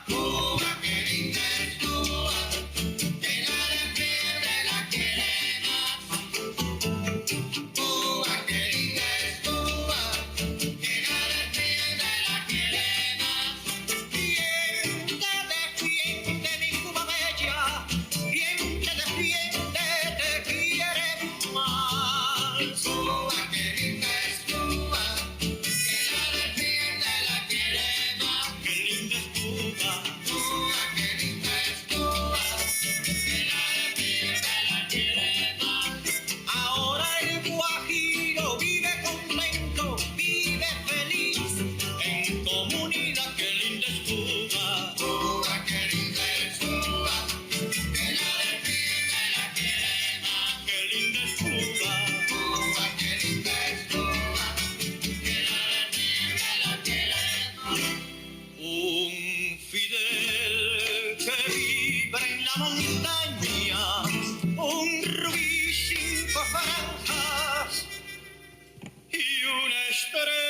Cuba, que linda es Cuba, llena de fiebre la queremos. Cuba, que linda es Cuba, llena de fiebre la queremos. Quien te defiende, mi Cuba bella, quien te defiende te quiere más. Cuba, que linda es Cuba, llena de fiebre la queremos. Qué linda es Cuba, Cuba, qué linda es Cuba, llena de fiebre la queremos. Ahora el Guajiro vive contento, vive feliz, en comunidad. Qué linda es Cuba, Cuba, qué linda es Cuba, llena de fiebre la queremos. Qué linda es Cuba, Cuba, qué linda es Cuba, llena de fiebre la queremos. Un Fidel que vibra en la montaña, un rubí 5 franjas y una estrella.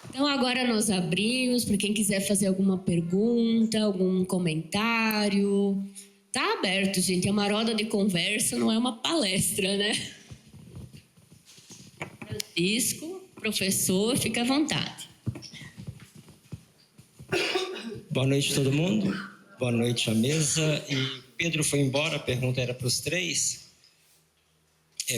Então agora nós abrimos para quem quiser fazer alguma pergunta, algum comentário. Tá aberto, gente. É uma roda de conversa, não é uma palestra, né? Francisco, professor, fica à vontade. Boa noite, todo mundo. Boa noite à mesa. E Pedro foi embora, a pergunta era para os três.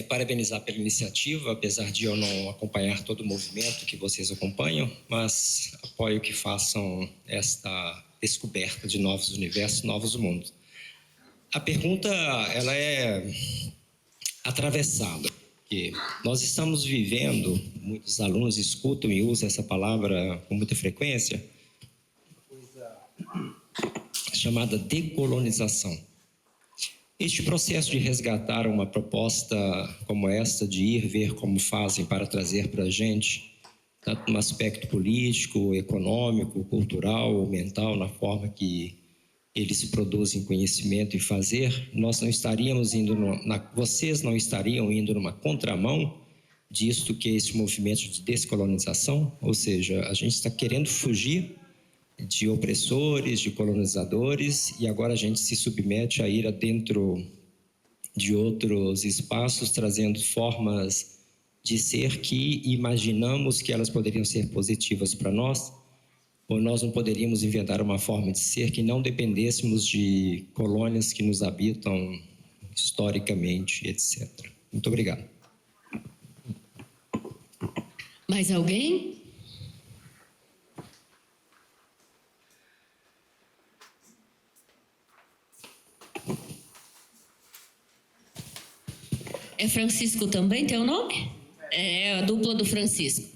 Parabenizar pela iniciativa, apesar de eu não acompanhar todo o movimento que vocês acompanham, mas apoio que façam esta descoberta de novos universos, novos mundos. A pergunta, ela é atravessada, porque nós estamos vivendo, muitos alunos escutam e usam essa palavra com muita frequência, coisa chamada decolonização. Este processo de resgatar uma proposta como esta, de ir ver como fazem para trazer para a gente, tanto no aspecto político, econômico, cultural, mental, na forma que eles produzem conhecimento e fazer, nós não estaríamos indo, vocês não estariam indo numa contramão disto que é esse movimento de descolonização, ou seja, a gente está querendo fugir de opressores, de colonizadores, e agora a gente se submete a ir dentro de outros espaços, trazendo formas de ser que imaginamos que elas poderiam ser positivas para nós, ou nós não poderíamos inventar uma forma de ser que não dependêssemos de colônias que nos habitam historicamente, etc. Muito obrigado. Mais alguém? É Francisco também, teu nome? É a dupla do Francisco.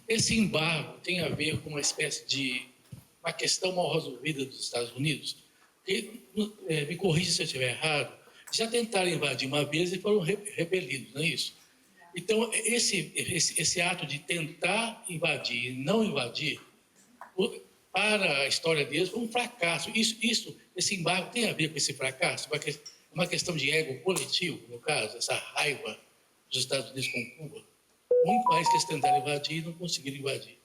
Esse embargo tem a ver com uma espécie de uma questão mal resolvida dos Estados Unidos. Me corrija se eu estiver errado, já tentaram invadir uma vez e foram repelidos, não é isso? Então, esse ato de tentar invadir e não invadir, para a história deles, foi um fracasso. Esse embargo tem a ver com esse fracasso? Uma questão de ego coletivo, no caso, essa raiva dos Estados Unidos com Cuba. Muitos países que eles tentaram invadir e não conseguiram invadir.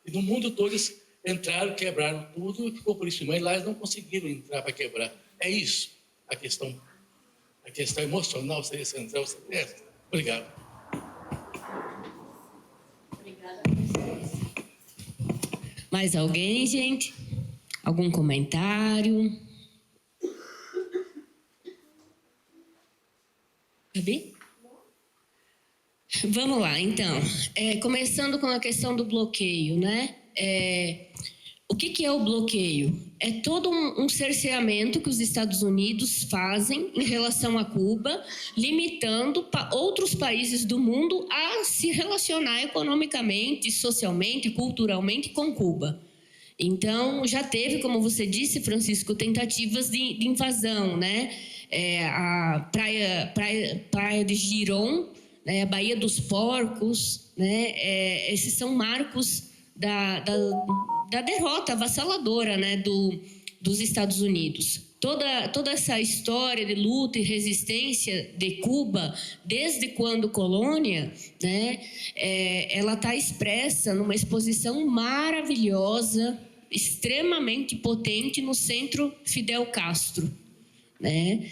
E no mundo todo eles entraram, quebraram tudo, e ficou por isso. Mas lá eles não conseguiram entrar para quebrar. É isso a questão emocional seria central. Obrigado. Mais alguém, gente? Algum comentário? Gabi? Vamos lá, então. Começando com a questão do bloqueio, né? O que é o bloqueio? É todo um cerceamento que os Estados Unidos fazem em relação a Cuba, limitando outros países do mundo a se relacionar economicamente, socialmente, culturalmente com Cuba. Então, já teve, como você disse, Francisco, tentativas de invasão, né? A praia de Giron, né? A Baía dos Porcos, né? Esses são marcos da derrota avassaladora, né, dos Estados Unidos. Toda essa história de luta e resistência de Cuba, desde quando colônia, né, ela está expressa numa exposição maravilhosa, extremamente potente no Centro Fidel Castro. Né?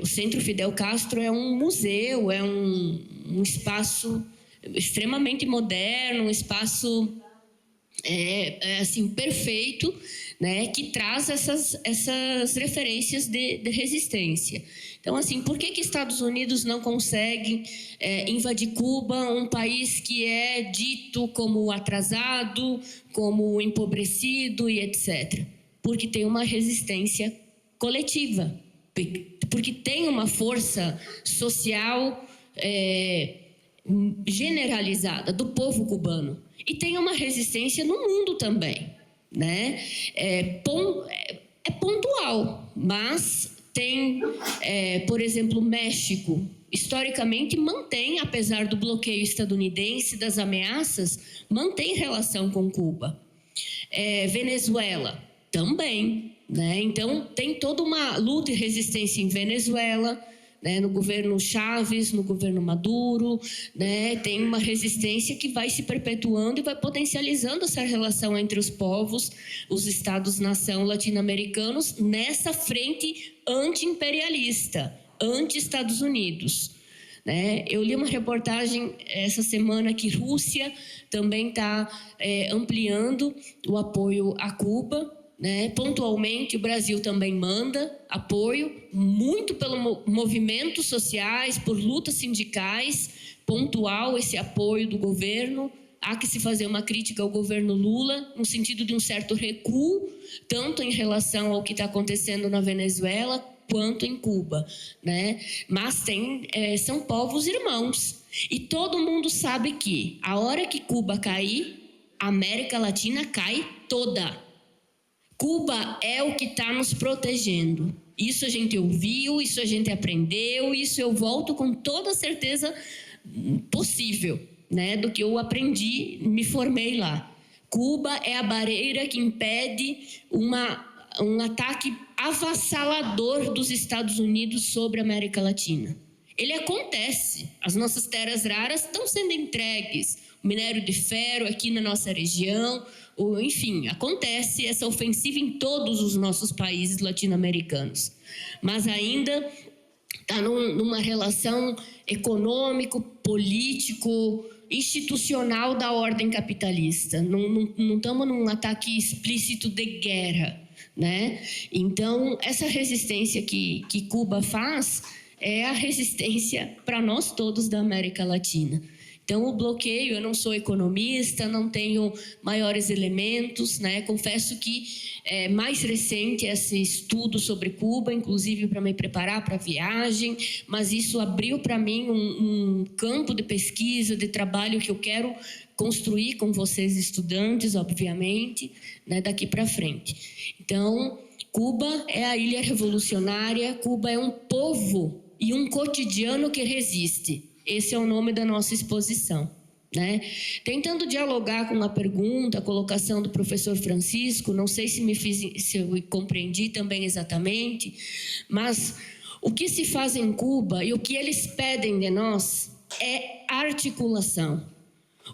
O Centro Fidel Castro é um museu, é um espaço extremamente moderno, um espaço assim, perfeito, né, que traz essas referências de resistência. Então, assim, por que Estados Unidos não conseguem invadir Cuba, um país que é dito como atrasado, como empobrecido e etc.? Porque tem uma resistência coletiva, porque tem uma força social generalizada do povo cubano. E tem uma resistência no mundo também, né? É pontual, mas tem, por exemplo, o México, historicamente mantém, apesar do bloqueio estadunidense, das ameaças, mantém relação com Cuba. Venezuela, também, né? Então, tem toda uma luta e resistência em Venezuela, né, no governo Chávez, no governo Maduro, né, tem uma resistência que vai se perpetuando e vai potencializando essa relação entre os povos, os estados-nação latino-americanos, nessa frente anti-imperialista, anti-Estados Unidos. Né? Eu li uma reportagem essa semana que Rússia também está ampliando o apoio a Cuba. Né? Pontualmente, o Brasil também manda apoio, muito pelo movimentos sociais, por lutas sindicais, pontual esse apoio do governo. Há que se fazer uma crítica ao governo Lula, no sentido de um certo recuo, tanto em relação ao que está acontecendo na Venezuela, quanto em Cuba. Né? Mas são povos irmãos. E todo mundo sabe que a hora que Cuba cair, a América Latina cai toda. Cuba é o que está nos protegendo. Isso a gente ouviu, isso a gente aprendeu, isso eu volto com toda a certeza possível, né, do que eu aprendi, me formei lá. Cuba é a barreira que impede um ataque avassalador dos Estados Unidos sobre a América Latina. Ele acontece. As nossas terras raras estão sendo entregues. O minério de ferro aqui na nossa região, enfim, acontece essa ofensiva em todos os nossos países latino-americanos. Mas ainda está numa relação econômico, político, institucional da ordem capitalista. Não estamos num ataque explícito de guerra, né? Então, essa resistência que Cuba faz é a resistência para nós todos da América Latina. Então, o bloqueio, eu não sou economista, não tenho maiores elementos, né? Confesso que é mais recente esse estudo sobre Cuba, inclusive para me preparar para a viagem, mas isso abriu para mim um campo de pesquisa, de trabalho que eu quero construir com vocês, estudantes, obviamente, né? Daqui para frente. Então, Cuba é a ilha revolucionária, Cuba é um povo e um cotidiano que resiste. Esse é o nome da nossa exposição, né? Tentando dialogar com a pergunta, a colocação do professor Francisco, não sei se eu compreendi também exatamente, mas o que se faz em Cuba e o que eles pedem de nós é articulação.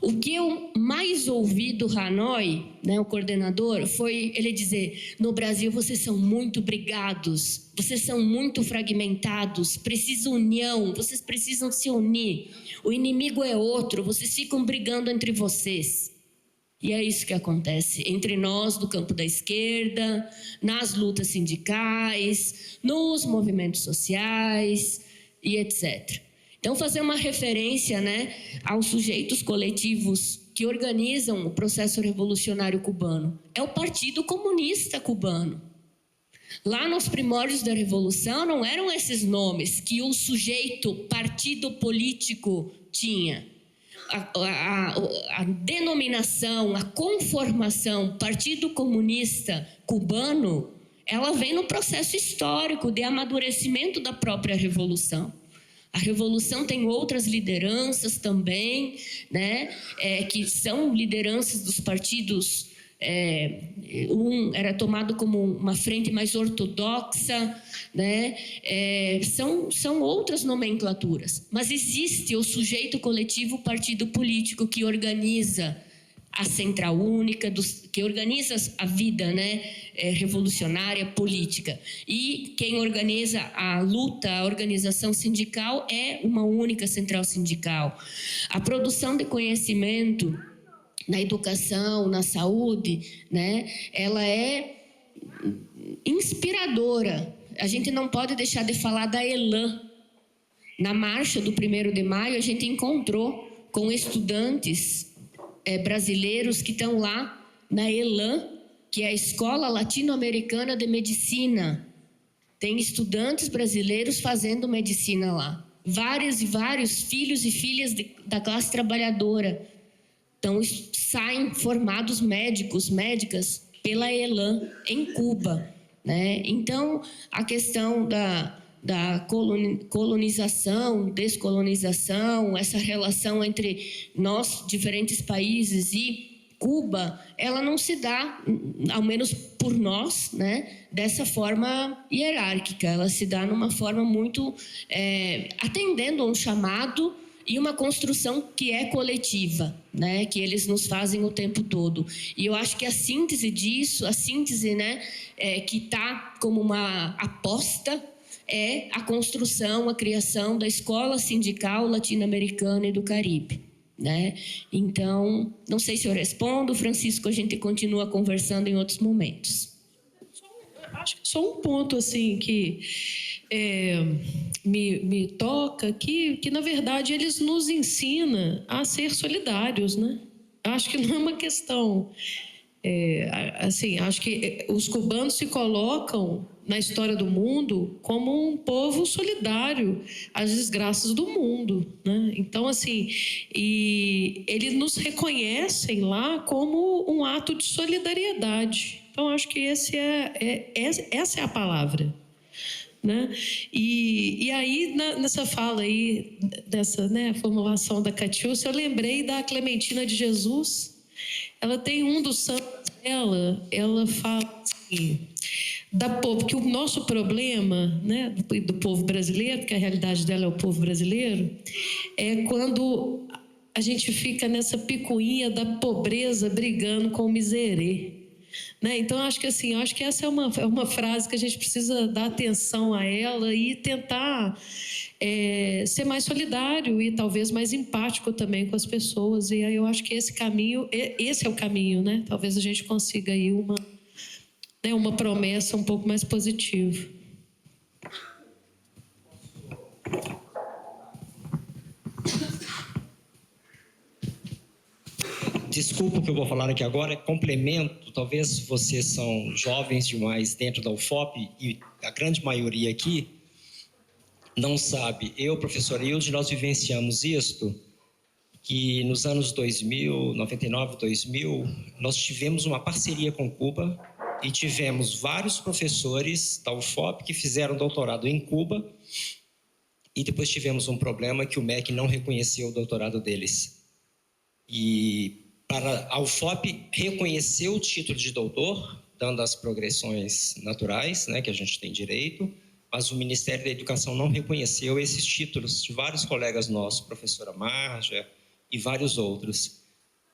O que eu mais ouvi do Hanoi, né, o coordenador, foi ele dizer: no Brasil vocês são muito brigados, vocês são muito fragmentados, precisa união, vocês precisam se unir. O inimigo é outro, vocês ficam brigando entre vocês. E é isso que acontece entre nós do campo da esquerda, nas lutas sindicais, nos movimentos sociais e etc. Então, fazer uma referência, né, aos sujeitos coletivos que organizam o processo revolucionário cubano. É o Partido Comunista Cubano. Lá nos primórdios da Revolução não eram esses nomes que o sujeito partido político tinha. A denominação, a conformação Partido Comunista Cubano, ela vem no processo histórico de amadurecimento da própria Revolução. A Revolução tem outras lideranças também, né, que são lideranças dos partidos. Era tomado como uma frente mais ortodoxa, né? São outras nomenclaturas. Mas existe o sujeito coletivo, partido político que organiza a central única, que organiza a vida, né, revolucionária, política. E quem organiza a luta, a organização sindical, é uma única central sindical. A produção de conhecimento na educação, na saúde, né, ela é inspiradora. A gente não pode deixar de falar da ELAN. Na marcha do 1º de maio, a gente encontrou com estudantes brasileiros que estão lá na ELAN, que é a Escola Latino-Americana de Medicina. Tem estudantes brasileiros fazendo medicina lá. Vários e vários filhos e filhas da classe trabalhadora. Então, saem formados médicos, médicas, pela ELAN, em Cuba, né? Então, a questão da colonização, descolonização, essa relação entre nós, diferentes países, e Cuba, ela não se dá, ao menos por nós, né, dessa forma hierárquica. Ela se dá numa forma muito atendendo a um chamado e uma construção que é coletiva, né, que eles nos fazem o tempo todo. E eu acho que a síntese disso, né, que está como uma aposta, é a construção, a criação da Escola Sindical Latino-Americana e do Caribe, né? Então, não sei se eu respondo, Francisco, a gente continua conversando em outros momentos. Acho que só um ponto assim que me toca, que na verdade eles nos ensinam a ser solidários, né? Acho que não é uma questão... assim, acho que os cubanos se colocam na história do mundo como um povo solidário às desgraças do mundo, né? Então, assim, e eles nos reconhecem lá como um ato de solidariedade. Então, acho que essa é a palavra, né? E aí, nessa fala aí, dessa, né, formulação da Catiúcia, eu lembrei da Clementina de Jesus. Ela tem um dos santos dela, ela fala assim, que o nosso problema, né, do povo brasileiro, que a realidade dela é o povo brasileiro, é quando a gente fica nessa picuinha da pobreza brigando com o miserê. Né? Então, acho que essa é uma frase que a gente precisa dar atenção a ela e tentar ser mais solidário e talvez mais empático também com as pessoas. E aí eu acho que esse é o caminho, né? Talvez a gente consiga aí uma promessa um pouco mais positiva. Desculpa o que eu vou falar aqui agora, complemento, talvez vocês são jovens demais dentro da UFOP e a grande maioria aqui não sabe. Eu, professor Hilde, nós vivenciamos isto, que nos anos 2000, 99, 2000, nós tivemos uma parceria com Cuba e tivemos vários professores da UFOP que fizeram doutorado em Cuba e depois tivemos um problema que o MEC não reconheceu o doutorado deles. E para a UFOP reconhecer o título de doutor, dando as progressões naturais, né, que a gente tem direito, mas o Ministério da Educação não reconheceu esses títulos de vários colegas nossos, professora Marja e vários outros.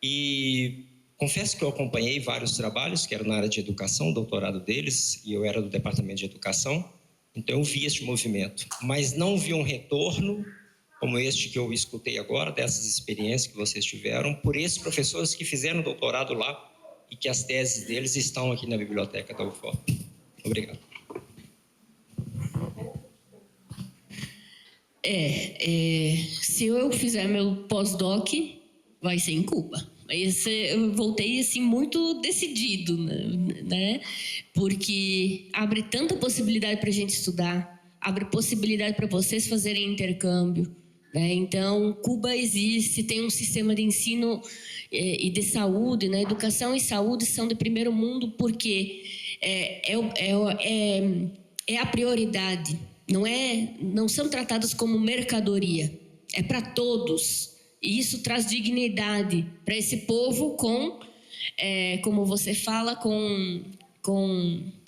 E confesso que eu acompanhei vários trabalhos que eram na área de educação, o doutorado deles, e eu era do Departamento de Educação, então eu vi este movimento, mas não vi um retorno como este que eu escutei agora, dessas experiências que vocês tiveram, por esses professores que fizeram doutorado lá e que as teses deles estão aqui na biblioteca da UFOP. Obrigado. Se eu fizer meu pós-doc, vai ser em Cuba. Eu voltei assim muito decidido, né? Porque abre tanta possibilidade para a gente estudar, abre possibilidade para vocês fazerem intercâmbio. Então, Cuba existe, tem um sistema de ensino e de saúde, né? Educação e saúde são de primeiro mundo porque é a prioridade, não são tratados como mercadoria, é para todos. E isso traz dignidade para esse povo como você fala,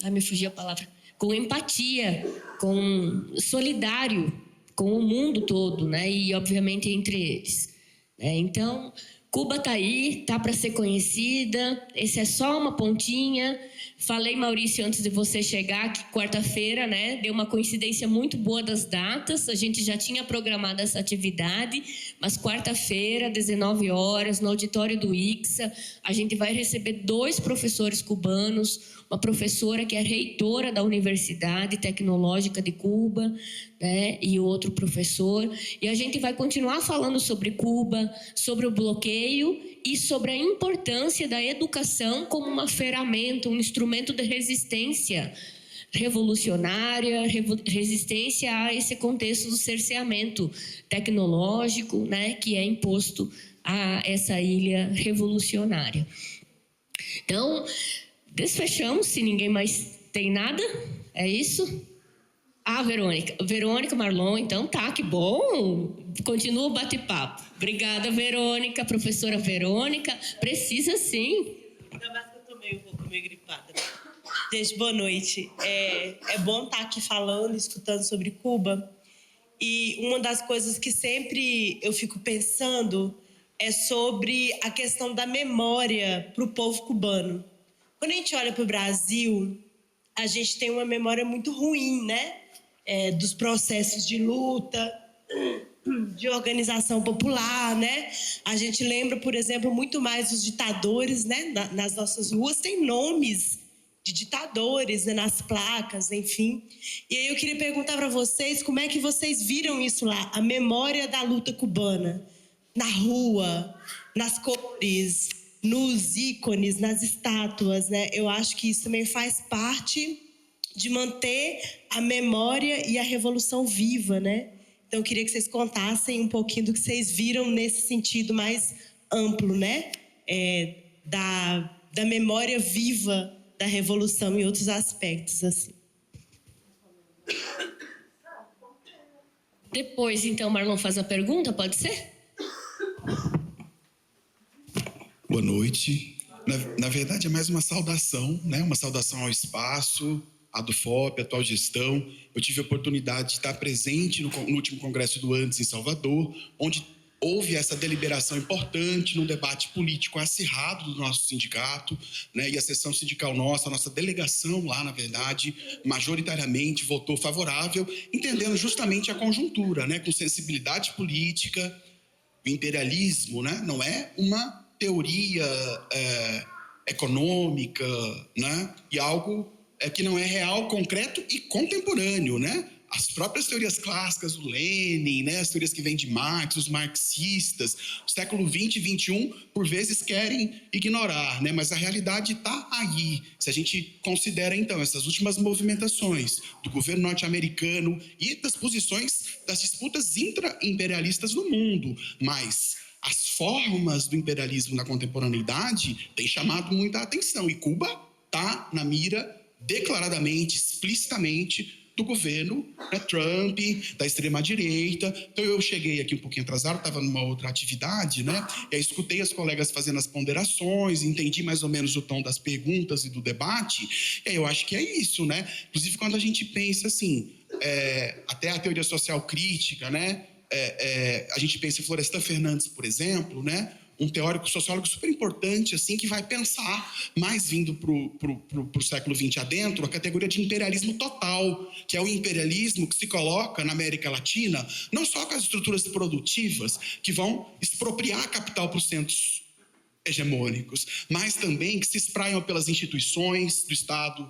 me fugiu a palavra, com empatia, com solidário, com o mundo todo, né? E obviamente entre eles. Então, Cuba está aí, está para ser conhecida. Esse é só uma pontinha. Falei, Maurício, antes de você chegar, que quarta-feira, né? Deu uma coincidência muito boa das datas. A gente já tinha programado essa atividade, mas quarta-feira, 19 horas, no auditório do ICSA, a gente vai receber 2 professores cubanos, uma professora que é reitora da Universidade Tecnológica de Cuba, né, e outro professor. E a gente vai continuar falando sobre Cuba, sobre o bloqueio e sobre a importância da educação como uma ferramenta, um instrumento de resistência revolucionária, resistência a esse contexto do cerceamento tecnológico, né, que é imposto a essa ilha revolucionária. Então, desfechamos, se ninguém mais tem nada, é isso? Verônica Marlon, então tá, que bom, continua o bate-papo. Obrigada, Verônica, professora Verônica, precisa sim. Ainda mais que eu tô meio gripada. Gente, boa noite. É bom estar aqui falando, escutando sobre Cuba, e uma das coisas que sempre eu fico pensando é sobre a questão da memória para o povo cubano. Quando a gente olha para o Brasil, a gente tem uma memória muito ruim, né? Dos processos de luta, de organização popular, né? A gente lembra, por exemplo, muito mais dos ditadores, né? Nas nossas ruas tem nomes de ditadores, né? Nas placas, enfim. E aí eu queria perguntar para vocês como é que vocês viram isso lá, a memória da luta cubana, na rua, nas cores, nos ícones, nas estátuas, né? Eu acho que isso também faz parte de manter a memória e a revolução viva, né? Então, eu queria que vocês contassem um pouquinho do que vocês viram nesse sentido mais amplo, né? Da memória viva da revolução em outros aspectos, assim. Depois, então, Marlon faz a pergunta, pode ser? Boa noite. Na verdade, é mais uma saudação, né? Uma saudação ao espaço, à DUFOP, à atual gestão. Eu tive a oportunidade de estar presente no último congresso do ANDES em Salvador, onde houve essa deliberação importante num debate político acirrado do nosso sindicato, né? E a seção sindical nossa, a nossa delegação lá, na verdade, majoritariamente votou favorável, entendendo justamente a conjuntura, né? Com sensibilidade política. O imperialismo, né? Não é uma teoria econômica, né? E algo que não é real, concreto e contemporâneo, né? As próprias teorias clássicas do Lenin, né? As teorias que vêm de Marx, os marxistas, o século XX e XXI, por vezes querem ignorar, né? Mas a realidade está aí. Se a gente considera, então, essas últimas movimentações do governo norte-americano e das posições das disputas intra-imperialistas no mundo, mas as formas do imperialismo na contemporaneidade têm chamado muita atenção. E Cuba está na mira declaradamente, explicitamente, do governo, né, Trump, da extrema-direita. Então, eu cheguei aqui um pouquinho atrasado, estava numa outra atividade, né? E aí escutei as colegas fazendo as ponderações, entendi mais ou menos o tom das perguntas e do debate. E aí eu acho que é isso, né? Inclusive, quando a gente pensa assim, até a teoria social crítica, né? A gente pensa em Florestan Fernandes, por exemplo, né? Um teórico sociólogo super importante, assim, que vai pensar, mais vindo para o século XX adentro, a categoria de imperialismo total, que é o imperialismo que se coloca na América Latina, não só com as estruturas produtivas, que vão expropriar capital para os centros hegemônicos, mas também que se espraiam pelas instituições do Estado,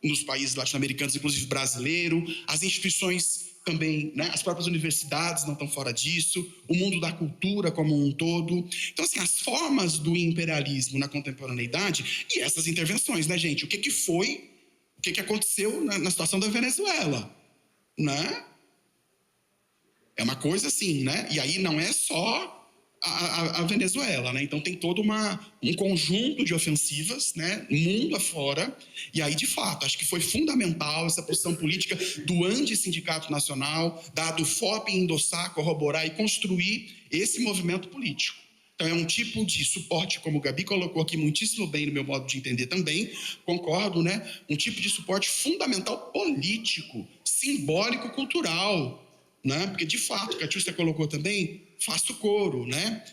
nos países latino-americanos, inclusive brasileiro, as instituições também, né? As próprias universidades não estão fora disso, o mundo da cultura como um todo. Então, assim, as formas do imperialismo na contemporaneidade e essas intervenções, né, gente? O que aconteceu na situação da Venezuela, né? É uma coisa assim, né? E aí não é só a Venezuela, né? Então tem todo um conjunto de ofensivas, né? Mundo afora. E aí, de fato, acho que foi fundamental essa posição política do Andes-Sindicato Nacional, da DUFOP endossar, corroborar e construir esse movimento político. Então é um tipo de suporte, como o Gabi colocou aqui muitíssimo bem no meu modo de entender também, concordo, né? Um tipo de suporte fundamental político, simbólico, cultural, né? Porque, de fato, que a Tchúcia colocou também, faço coro, né?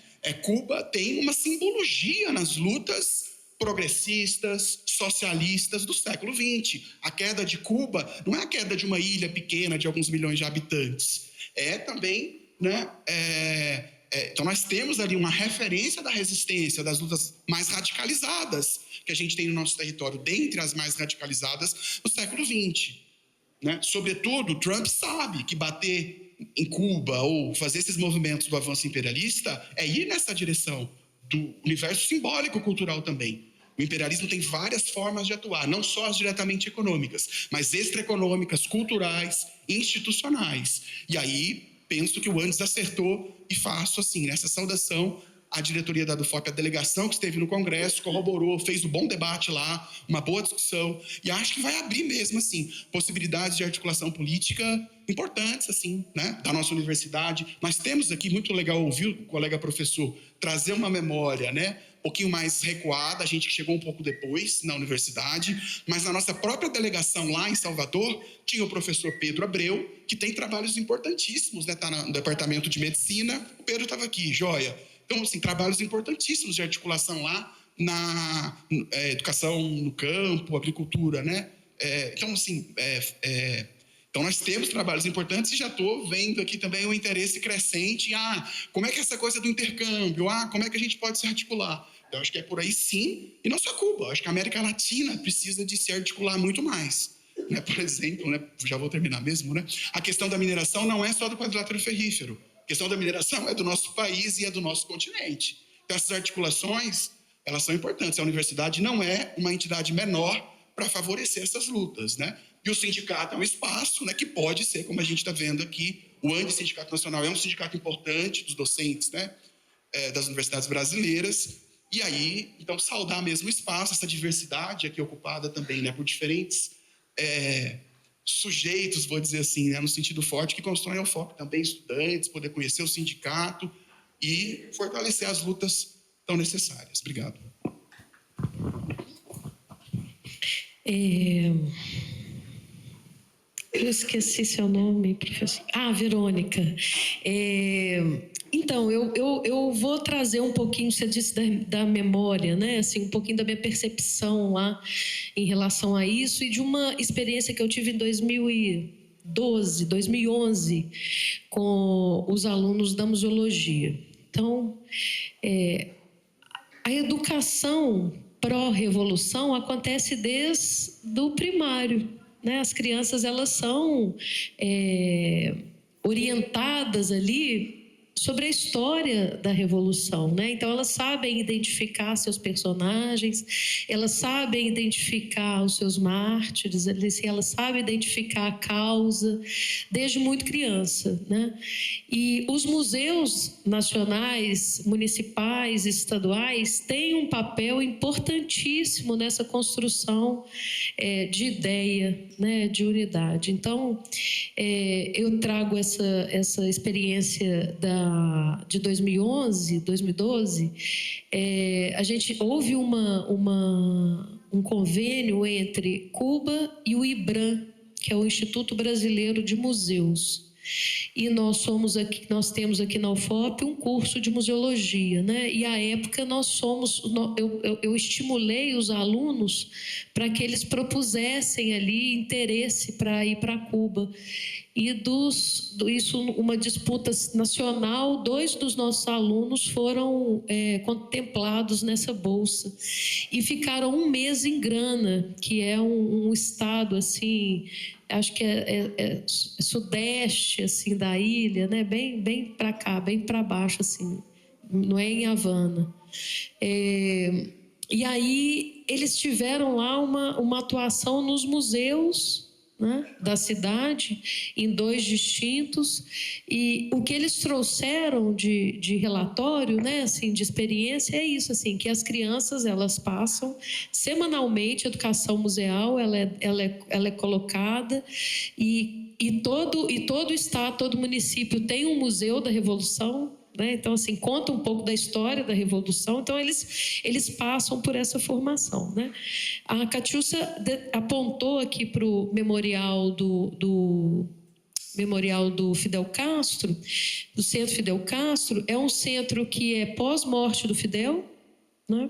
Cuba tem uma simbologia nas lutas progressistas, socialistas do século XX. A queda de Cuba não é a queda de uma ilha pequena de alguns milhões de habitantes. É também, né? Então nós temos ali uma referência da resistência, das lutas mais radicalizadas que a gente tem no nosso território, dentre as mais radicalizadas do século XX. Né? Sobretudo, Trump sabe que bater em Cuba ou fazer esses movimentos do avanço imperialista é ir nessa direção do universo simbólico cultural também. O imperialismo tem várias formas de atuar, não só as diretamente econômicas, mas extraeconômicas, culturais, institucionais. E aí, penso que o Andes acertou e faço assim, essa saudação à diretoria da DUFOP, a delegação que esteve no Congresso, corroborou, fez um bom debate lá, uma boa discussão, e acho que vai abrir mesmo, assim, possibilidades de articulação política importantes, assim, né, da nossa universidade. Nós temos aqui, muito legal ouvir o colega professor trazer uma memória, né, um pouquinho mais recuada, a gente que chegou um pouco depois na universidade, mas na nossa própria delegação lá em Salvador, tinha o professor Pedro Abreu, que tem trabalhos importantíssimos, né, tá no departamento de medicina, o Pedro estava aqui, joia. Então, assim, trabalhos importantíssimos de articulação lá na educação no campo, agricultura, né? Então, assim, então nós temos trabalhos importantes e já estou vendo aqui também o interesse crescente em, como é que é essa coisa do intercâmbio, como é que a gente pode se articular? Então, acho que é por aí sim, e não só Cuba, acho que a América Latina precisa de se articular muito mais. Né? Por exemplo, né? Já vou terminar mesmo, né? A questão da mineração não é só do quadrilátero ferrífero. A questão da mineração é do nosso país e é do nosso continente. Então, essas articulações, elas são importantes. A universidade não é uma entidade menor para favorecer essas lutas, né? E o sindicato é um espaço, né, que pode ser, como a gente está vendo aqui, o Anti-Sindicato Nacional é um sindicato importante dos docentes, né, das universidades brasileiras. E aí, então, saudar mesmo o espaço, essa diversidade aqui ocupada também, né, por diferentes sujeitos, vou dizer assim, né, no sentido forte, que constroem o foco também, estudantes, poder conhecer o sindicato e fortalecer as lutas tão necessárias. Obrigado. Eu esqueci seu nome, professor. Verônica. Então, eu vou trazer um pouquinho, você disse da memória, né? Assim, um pouquinho da minha percepção lá em relação a isso e de uma experiência que eu tive em 2011, com os alunos da museologia. Então, a educação pró-revolução acontece desde o primário, né? As crianças, elas são orientadas ali sobre a história da Revolução, né? Então, elas sabem identificar seus personagens, elas sabem identificar os seus mártires, elas sabem identificar a causa, desde muito criança, né? E os museus nacionais, municipais, estaduais, têm um papel importantíssimo nessa construção de ideia, né? De unidade. Então, eu trago essa experiência de 2011, 2012, a gente houve um convênio entre Cuba e o IBRAM, que é o Instituto Brasileiro de Museus. E nós temos aqui na UFOP um curso de museologia, né? E à época eu estimulei os alunos para que eles propusessem ali interesse para ir para Cuba. E isso, uma disputa nacional, 2 dos nossos alunos foram contemplados nessa bolsa e ficaram 1 mês em Grana, que é um estado assim, acho que é sudeste assim da ilha, né? Bem para cá, bem para baixo assim, não é em Havana. E aí eles tiveram lá uma atuação nos museus, né, da cidade, em 2 distintos, e o que eles trouxeram de relatório, né, assim, de experiência, é isso, assim, que as crianças, elas passam semanalmente, a educação museal, ela é colocada, e todo estado, todo município tem um museu da Revolução, né? Então, assim, conta um pouco da história da Revolução. Então, eles passam por essa formação, né? A Catiúcia apontou aqui para o memorial do Fidel Castro, do Centro Fidel Castro. É um centro que é pós-morte do Fidel, né?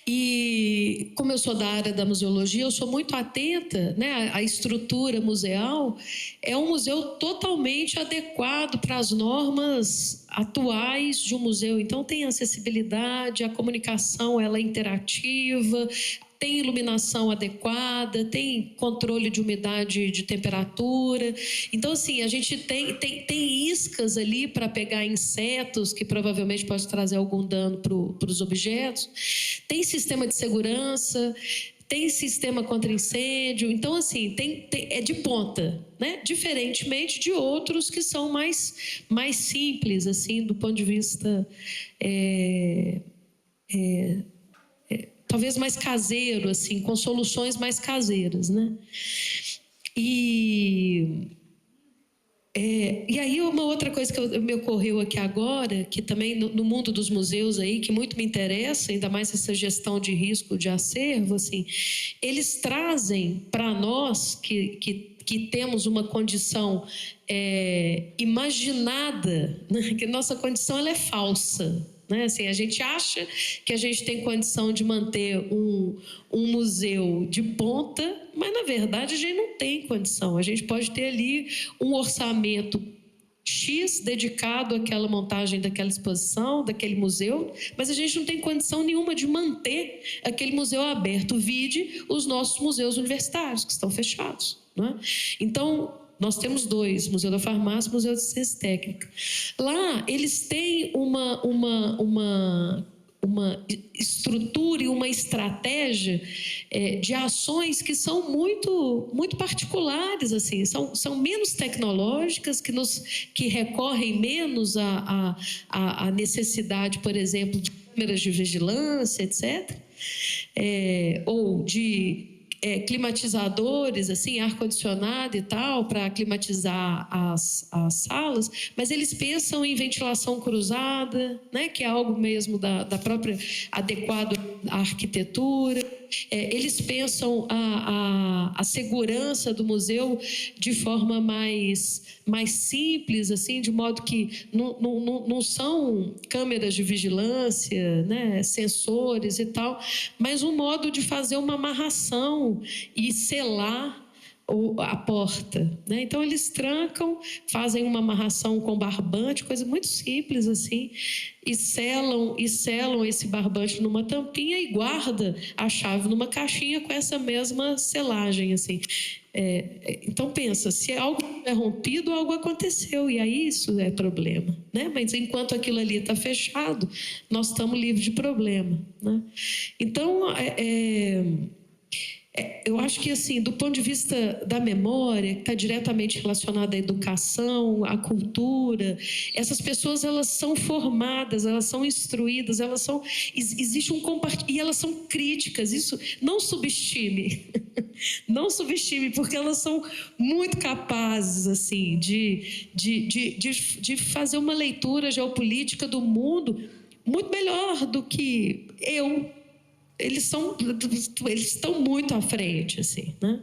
E como eu sou da área da museologia, eu sou muito atenta, né, à estrutura museal. É um museu totalmente adequado para as normas atuais de um museu. Então tem acessibilidade, a comunicação ela é interativa, tem iluminação adequada, tem controle de umidade, de temperatura. Então, assim, a gente tem iscas ali para pegar insetos, que provavelmente pode trazer algum dano para os objetos. Tem sistema de segurança, tem sistema contra incêndio. Então, assim, é de ponta, né? Diferentemente de outros que são mais simples, assim, do ponto de vista... talvez mais caseiro, assim, com soluções mais caseiras, né? E aí uma outra coisa que me ocorreu aqui agora, que também no mundo dos museus aí, que muito me interessa, ainda mais essa gestão de risco de acervo, assim, eles trazem para nós que temos uma condição imaginada, né? Que nossa condição ela é falsa. Né? Assim, a gente acha que a gente tem condição de manter um museu de ponta, mas, na verdade, a gente não tem condição. A gente pode ter ali um orçamento X dedicado àquela montagem daquela exposição, daquele museu, mas a gente não tem condição nenhuma de manter aquele museu aberto. Vide os nossos museus universitários, que estão fechados. Né? Então... nós temos 2, Museu da Farmácia e Museu de Ciência Técnica. Lá, eles têm estrutura e uma estratégia de ações que são muito, muito particulares, assim, são menos tecnológicas, que recorrem menos à necessidade, por exemplo, de câmeras de vigilância, etc., ou de climatizadores, assim, ar-condicionado e tal, para climatizar as salas, mas eles pensam em ventilação cruzada, né, que é algo mesmo da própria adequado à arquitetura. Eles pensam a segurança do museu de forma mais simples, assim, de modo que não são câmeras de vigilância, né, sensores e tal, mas um modo de fazer uma amarração e selar a porta, né? Então eles trancam, fazem uma amarração com barbante, coisa muito simples assim, e selam esse barbante numa tampinha e guarda a chave numa caixinha com essa mesma selagem assim. Então pensa, se algo é rompido, algo aconteceu, e aí isso é problema, né? Mas enquanto aquilo ali está fechado, nós estamos livres de problema, né? Então eu acho que, assim, do ponto de vista da memória, que está diretamente relacionada à educação, à cultura, essas pessoas, elas são formadas, elas são instruídas, existe um compartilhamento, e elas são críticas, isso não subestime, não subestime, porque elas são muito capazes, assim, de fazer uma leitura geopolítica do mundo muito melhor do que eu. Eles estão muito à frente, assim, né?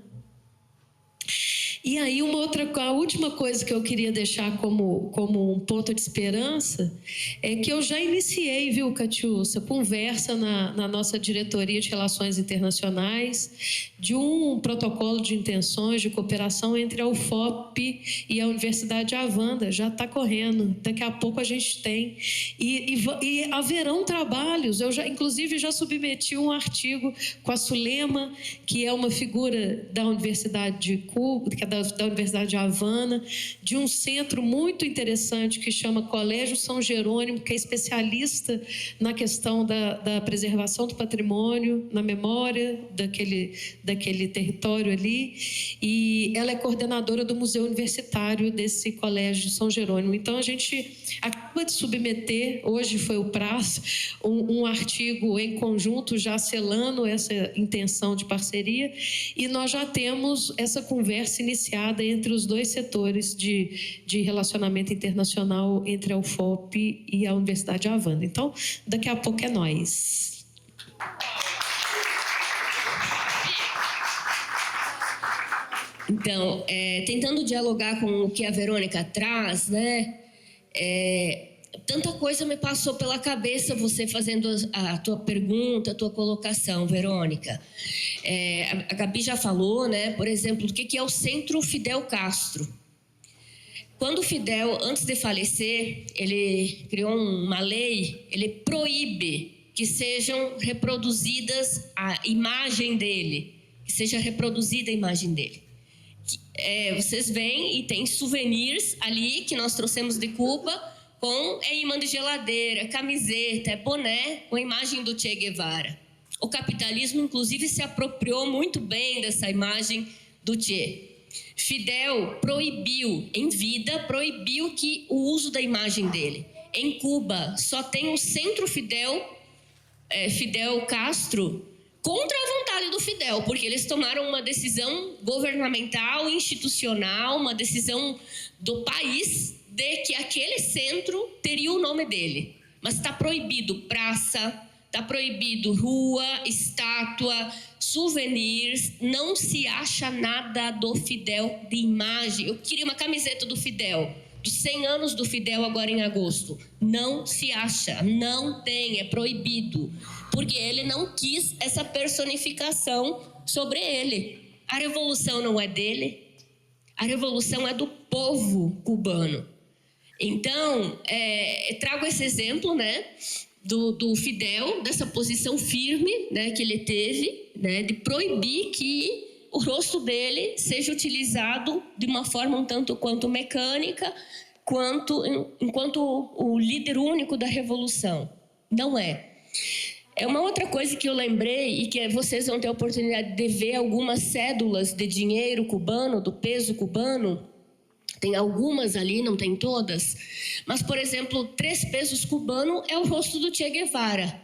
E aí a última coisa que eu queria deixar como um ponto de esperança é que eu já iniciei, viu, Catiúcia, conversa na nossa diretoria de Relações Internacionais de um protocolo de intenções de cooperação entre a UFOP e a Universidade de Havana. Já está correndo, daqui a pouco a gente tem. E haverão trabalhos, inclusive já submeti um artigo com a Sulema, que é uma figura da Universidade de Cuba, da Universidade de Havana, de um centro muito interessante que chama Colégio São Jerônimo, que é especialista na questão da preservação do patrimônio, na memória daquele território ali, e ela é coordenadora do Museu Universitário desse Colégio de São Jerônimo. Então, a gente acaba de submeter, hoje foi o prazo, um artigo em conjunto, já selando essa intenção de parceria, e nós já temos essa conversa iniciada entre os dois setores de relacionamento internacional entre a UFOP e a Universidade de Havana. Então, daqui a pouco é nós. Então, tentando dialogar com o que a Verônica traz, né? Tanta coisa me passou pela cabeça você fazendo a tua pergunta, a tua colocação, Verônica. A Gabi já falou, né, por exemplo, do que é o Centro Fidel Castro. Quando o Fidel, antes de falecer, ele criou uma lei, ele proíbe que sejam reproduzidas a imagem dele, que seja reproduzida a imagem dele. Vocês veem e tem souvenirs ali que nós trouxemos de Cuba, com imã de geladeira, camiseta, boné, com a imagem do Che Guevara. O capitalismo, inclusive, se apropriou muito bem dessa imagem do Che. Fidel proibiu, em vida, proibiu o uso da imagem dele. Em Cuba, só tem o Centro Fidel Castro, contra a vontade do Fidel, porque eles tomaram uma decisão governamental, institucional, uma decisão do país, de que aquele centro teria o nome dele. Mas está proibido praça, está proibido rua, estátua, souvenirs, não se acha nada do Fidel de imagem. Eu queria uma camiseta do Fidel, dos 100 anos do Fidel agora em agosto. Não se acha, não tem, é proibido. Porque ele não quis essa personificação sobre ele. A revolução não é dele, a revolução é do povo cubano. Então, trago esse exemplo, né, do Fidel, dessa posição firme, né, que ele teve, né, de proibir que o rosto dele seja utilizado de uma forma um tanto quanto mecânica, enquanto o líder único da revolução. Não é. É uma outra coisa que eu lembrei e que vocês vão ter a oportunidade de ver algumas cédulas de dinheiro cubano, do peso cubano. Tem algumas ali, não tem todas. Mas, por exemplo, 3 pesos cubano é o rosto do Che Guevara.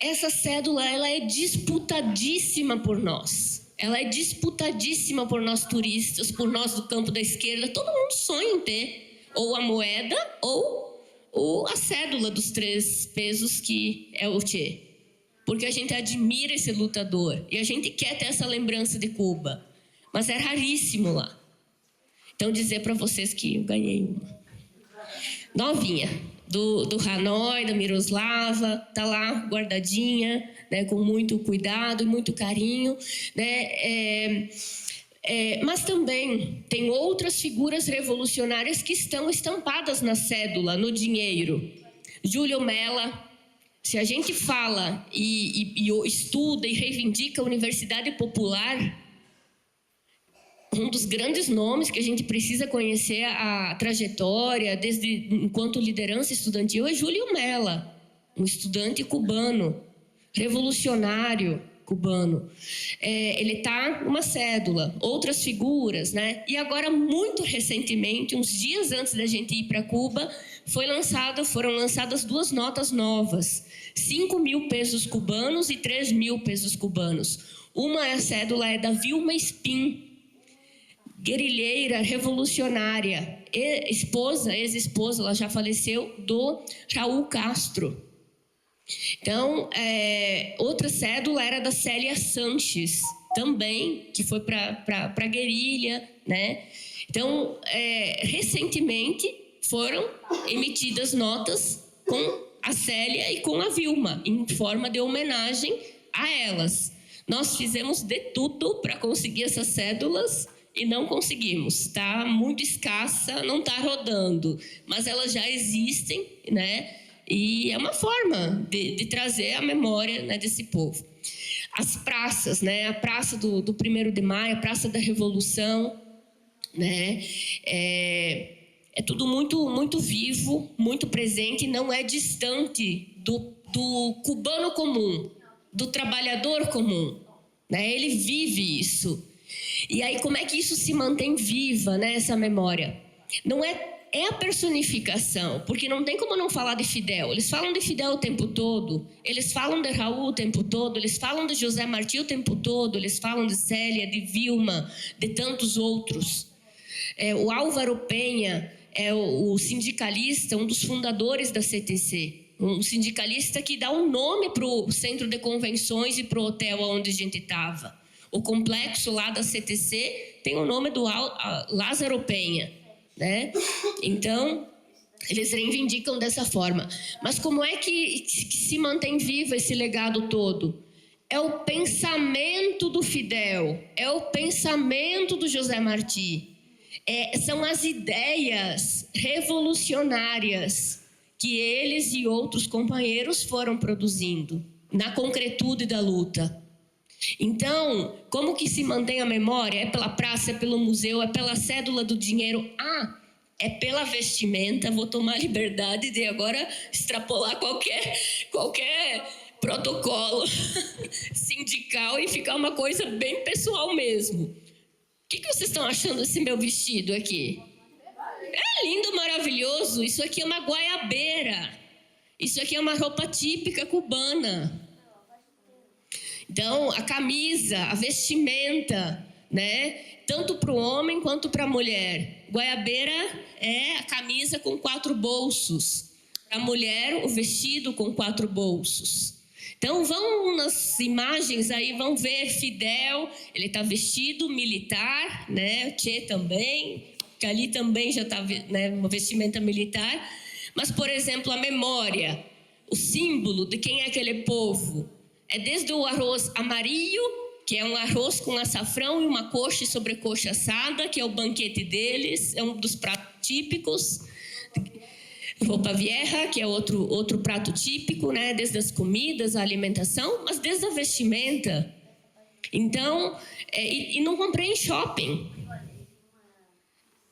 Essa cédula, ela é disputadíssima por nós. Ela é disputadíssima por nós turistas, por nós do campo da esquerda. Todo mundo sonha em ter ou a moeda ou a cédula dos 3 pesos que é o Che. Porque a gente admira esse lutador e a gente quer ter essa lembrança de Cuba. Mas é raríssimo lá. Então, dizer para vocês que eu ganhei uma. Novinha, do Hanoi, da Miroslava, tá lá guardadinha, né, com muito cuidado e muito carinho, né? Mas também tem outras figuras revolucionárias que estão estampadas na cédula, no dinheiro. Júlio Mella. Se a gente fala e estuda e reivindica a Universidade Popular, um dos grandes nomes que a gente precisa conhecer a trajetória, desde enquanto liderança estudantil, é Júlio Mella, um estudante cubano, revolucionário cubano. Ele está numa cédula, outras figuras, né? E agora, muito recentemente, uns dias antes da gente ir para Cuba, foram lançadas 2 notas novas, 5.000 pesos cubanos e 3.000 pesos cubanos. A cédula é da Vilma Spin, guerrilheira, revolucionária, ex-esposa, ela já faleceu, do Raul Castro. Então, outra cédula era da Célia Sanches, também, que foi para a guerrilha, né? Então, recentemente foram emitidas notas com a Célia e com a Vilma, em forma de homenagem a elas. Nós fizemos de tudo para conseguir essas cédulas e não conseguimos. Está muito escassa, não está rodando, mas elas já existem, né? E é uma forma de trazer a memória, né, desse povo. As praças, né? A Praça do 1º de Maio, a Praça da Revolução, né? É tudo muito, muito vivo, muito presente, não é distante do cubano comum, do trabalhador comum, né? Ele vive isso. E aí, como é que isso se mantém viva, né, essa memória? Não é a personificação, porque não tem como não falar de Fidel. Eles falam de Fidel o tempo todo, eles falam de Raul o tempo todo, eles falam de José Martí o tempo todo, eles falam de Célia, de Vilma, de tantos outros. O Álvaro Penha é o sindicalista, um dos fundadores da CTC, um sindicalista que dá um nome para o centro de convenções e para o hotel onde a gente estava. O complexo lá da CTC tem o nome do Lázaro Penha, né? Então, eles reivindicam dessa forma. Mas como é que se mantém vivo esse legado todo? É o pensamento do Fidel, é o pensamento do José Martí. São as ideias revolucionárias que eles e outros companheiros foram produzindo na concretude da luta. Então, como que se mantém a memória? É pela praça, é pelo museu, é pela cédula do dinheiro. É pela vestimenta. Vou tomar a liberdade de agora extrapolar qualquer protocolo sindical e ficar uma coisa bem pessoal mesmo. O que vocês estão achando desse meu vestido aqui? É lindo, maravilhoso. Isso aqui é uma guaiabeira. Isso aqui é uma roupa típica cubana. Então, a camisa, a vestimenta, né? Tanto para o homem quanto para a mulher. Guaiabeira é a camisa com 4 bolsos. Para a mulher, o vestido com 4 bolsos. Então, vão nas imagens aí, vão ver Fidel, ele está vestido militar, né? Che também, que ali também já está, né, uma vestimenta militar. Mas, por exemplo, a memória, o símbolo de quem é aquele povo, é desde o arroz amarillo, que é um arroz com açafrão e uma coxa e sobrecoxa assada, que é o banquete deles, é um dos pratos típicos. Roupa vieja, que é outro prato típico, né? Desde as comidas, a alimentação, mas desde a vestimenta. Então, e não comprei em shopping.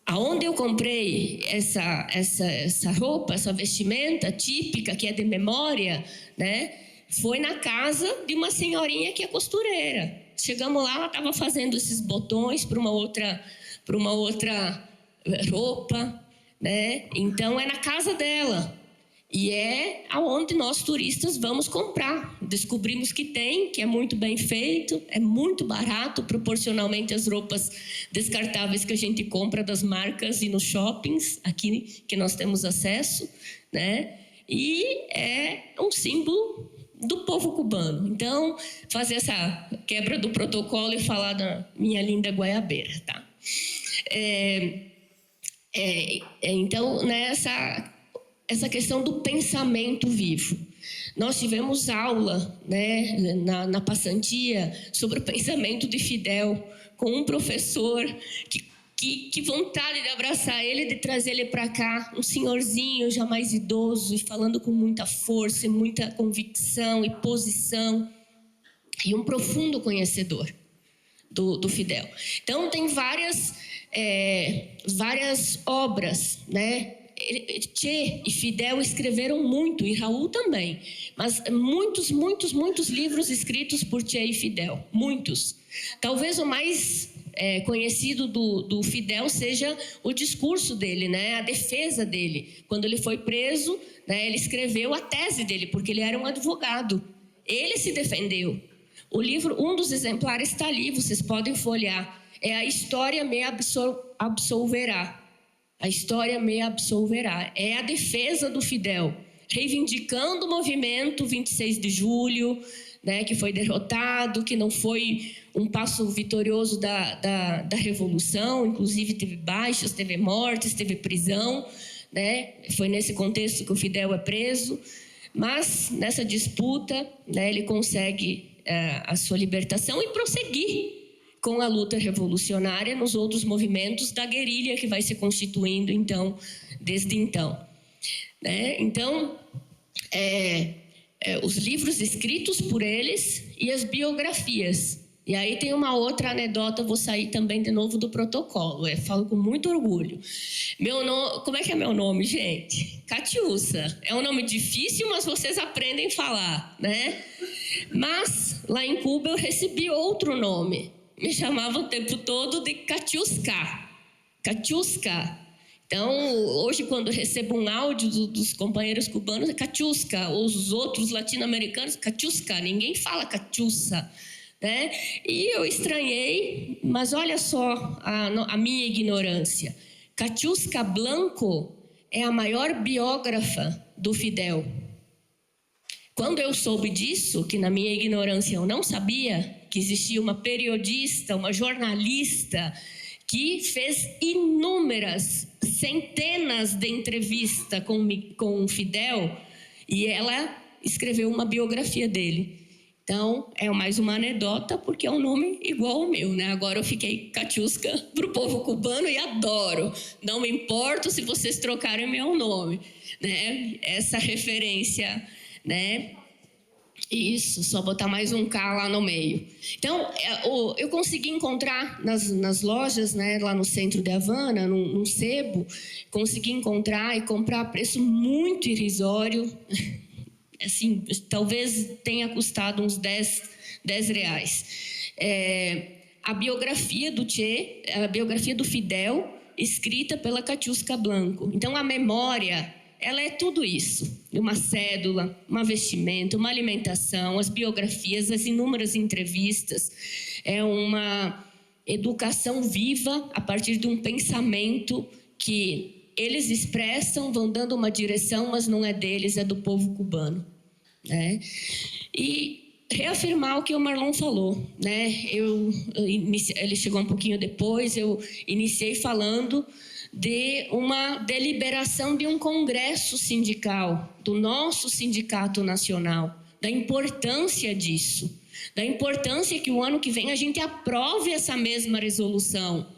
Aonde eu comprei essa roupa, essa vestimenta típica, que é de memória, né? foi na casa de uma senhorinha que é costureira. Chegamos lá, ela estava fazendo esses botões para uma outra roupa, né? Então é na casa dela. E é aonde nós turistas vamos comprar. Descobrimos que tem, que é muito bem feito, é muito barato proporcionalmente às roupas descartáveis que a gente compra das marcas e nos shoppings aqui que nós temos acesso, né? E é um símbolo do povo cubano. Então, fazer essa quebra do protocolo e falar da minha linda goiabeira, tá? Então, nessa essa questão do pensamento vivo. Nós tivemos aula, né, na passantia sobre o pensamento de Fidel, com um professor que vontade de abraçar ele, de trazer ele para cá, um senhorzinho já mais idoso, e falando com muita força, e muita convicção e posição, e um profundo conhecedor do Fidel. Então, tem várias obras, né? Che e Fidel escreveram muito, e Raul também, mas muitos livros escritos por Che e Fidel, muitos. Talvez o mais conhecido do Fidel seja o discurso dele, né? A defesa dele. Quando ele foi preso, né, ele escreveu a tese dele, porque ele era um advogado. Ele se defendeu. O livro, um dos exemplares está ali, vocês podem folhear. É A História Me Absolverá. A história me absolverá. É a defesa do Fidel, reivindicando o movimento 26 de julho, né, que foi derrotado, que não foi um passo vitorioso da Revolução, inclusive teve baixas, teve mortes, teve prisão, né? Foi nesse contexto que o Fidel é preso, mas nessa disputa, né, ele consegue a sua libertação e prosseguir com a luta revolucionária nos outros movimentos da guerrilha que vai se constituindo, então, desde então. Né? Então, os livros escritos por eles e as biografias. E aí tem uma outra anedota, vou sair também de novo do protocolo, falo com muito orgulho. Como é que é meu nome, gente? Catiúcia. É um nome difícil, mas vocês aprendem a falar, né? Mas, lá em Cuba, eu recebi outro nome. Me chamavam o tempo todo de Catiusca. Catiusca. Então, hoje, quando recebo um áudio dos companheiros cubanos, é Catiusca. Ou os outros latino-americanos, Catiusca. Ninguém fala Catiuça, né? E eu estranhei, mas olha só a minha ignorância. Catiusca Blanco é a maior biógrafa do Fidel. Quando eu soube disso, que na minha ignorância eu não sabia, que existia uma periodista, uma jornalista, que fez inúmeras, centenas de entrevistas com Fidel, e ela escreveu uma biografia dele. Então, é mais uma anedota, porque é um nome igual ao meu, né? Agora eu fiquei Catiusca para o povo cubano e adoro. Não me importo se vocês trocarem meu nome, né? Essa referência, né? Isso, só botar mais um K lá no meio. Então, eu consegui encontrar nas lojas, né, lá no centro de Havana, num sebo, consegui encontrar e comprar a preço muito irrisório. Assim, talvez tenha custado uns 10 reais. A biografia do Che, a biografia do Fidel, escrita pela Catiusca Blanco. Então, a memória, ela é tudo isso. Uma cédula, uma vestimenta, uma alimentação, as biografias, as inúmeras entrevistas. É uma educação viva a partir de um pensamento que eles expressam, vão dando uma direção, mas não é deles, é do povo cubano. Né? E reafirmar o que o Marlon falou. Né? Ele chegou um pouquinho depois, eu iniciei falando de uma deliberação de um congresso sindical, do nosso sindicato nacional, da importância disso, da importância que o ano que vem a gente aprove essa mesma resolução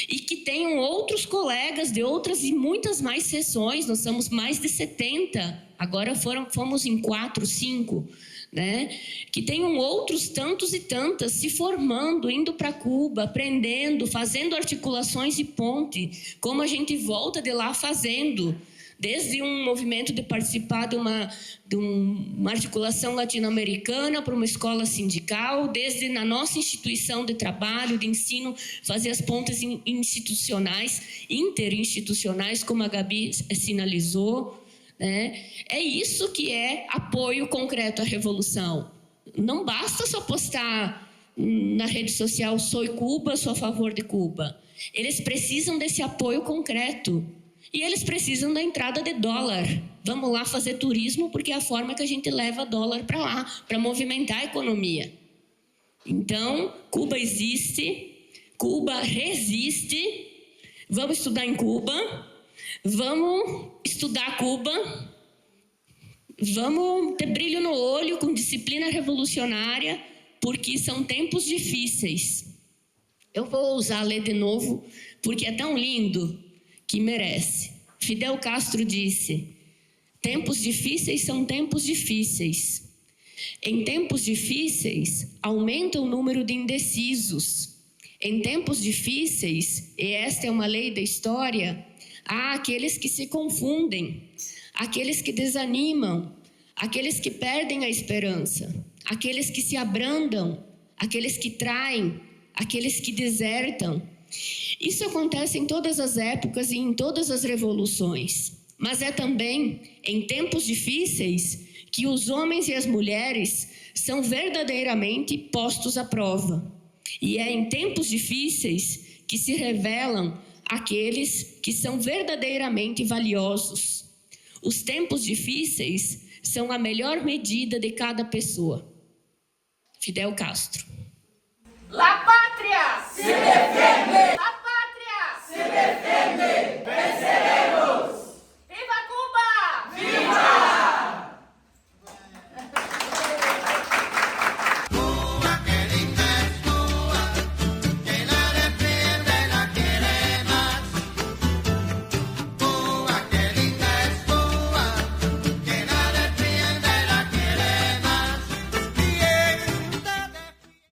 e que tenham outros colegas de outras e muitas mais sessões. Nós somos mais de 70, agora fomos em 4, 5, né? Que tenham outros tantos e tantas se formando, indo para Cuba, aprendendo, fazendo articulações e ponte, como a gente volta de lá fazendo, desde um movimento de participar de uma articulação latino-americana para uma escola sindical, desde na nossa instituição de trabalho, de ensino, fazer as pontes institucionais, interinstitucionais, como a Gabi sinalizou, né? É isso que é apoio concreto à revolução. Não basta só postar na rede social "sou Cuba, sou a favor de Cuba". Eles precisam desse apoio concreto. E eles precisam da entrada de dólar. Vamos lá fazer turismo, porque é a forma que a gente leva dólar para lá, para movimentar a economia. Então, Cuba existe, Cuba resiste. Vamos estudar em Cuba, vamos estudar Cuba, vamos ter brilho no olho, com disciplina revolucionária, porque são tempos difíceis. Eu vou ousar ler de novo, porque é tão lindo que merece. Fidel Castro disse: tempos difíceis são tempos difíceis. Em tempos difíceis, aumenta o número de indecisos. Em tempos difíceis, e esta é uma lei da história, há aqueles que se confundem, aqueles que desanimam, aqueles que perdem a esperança, aqueles que se abrandam, aqueles que traem, aqueles que desertam. Isso acontece em todas as épocas e em todas as revoluções. Mas é também em tempos difíceis que os homens e as mulheres são verdadeiramente postos à prova. E é em tempos difíceis que se revelam aqueles que são verdadeiramente valiosos. Os tempos difíceis são a melhor medida de cada pessoa. Fidel Castro. La patria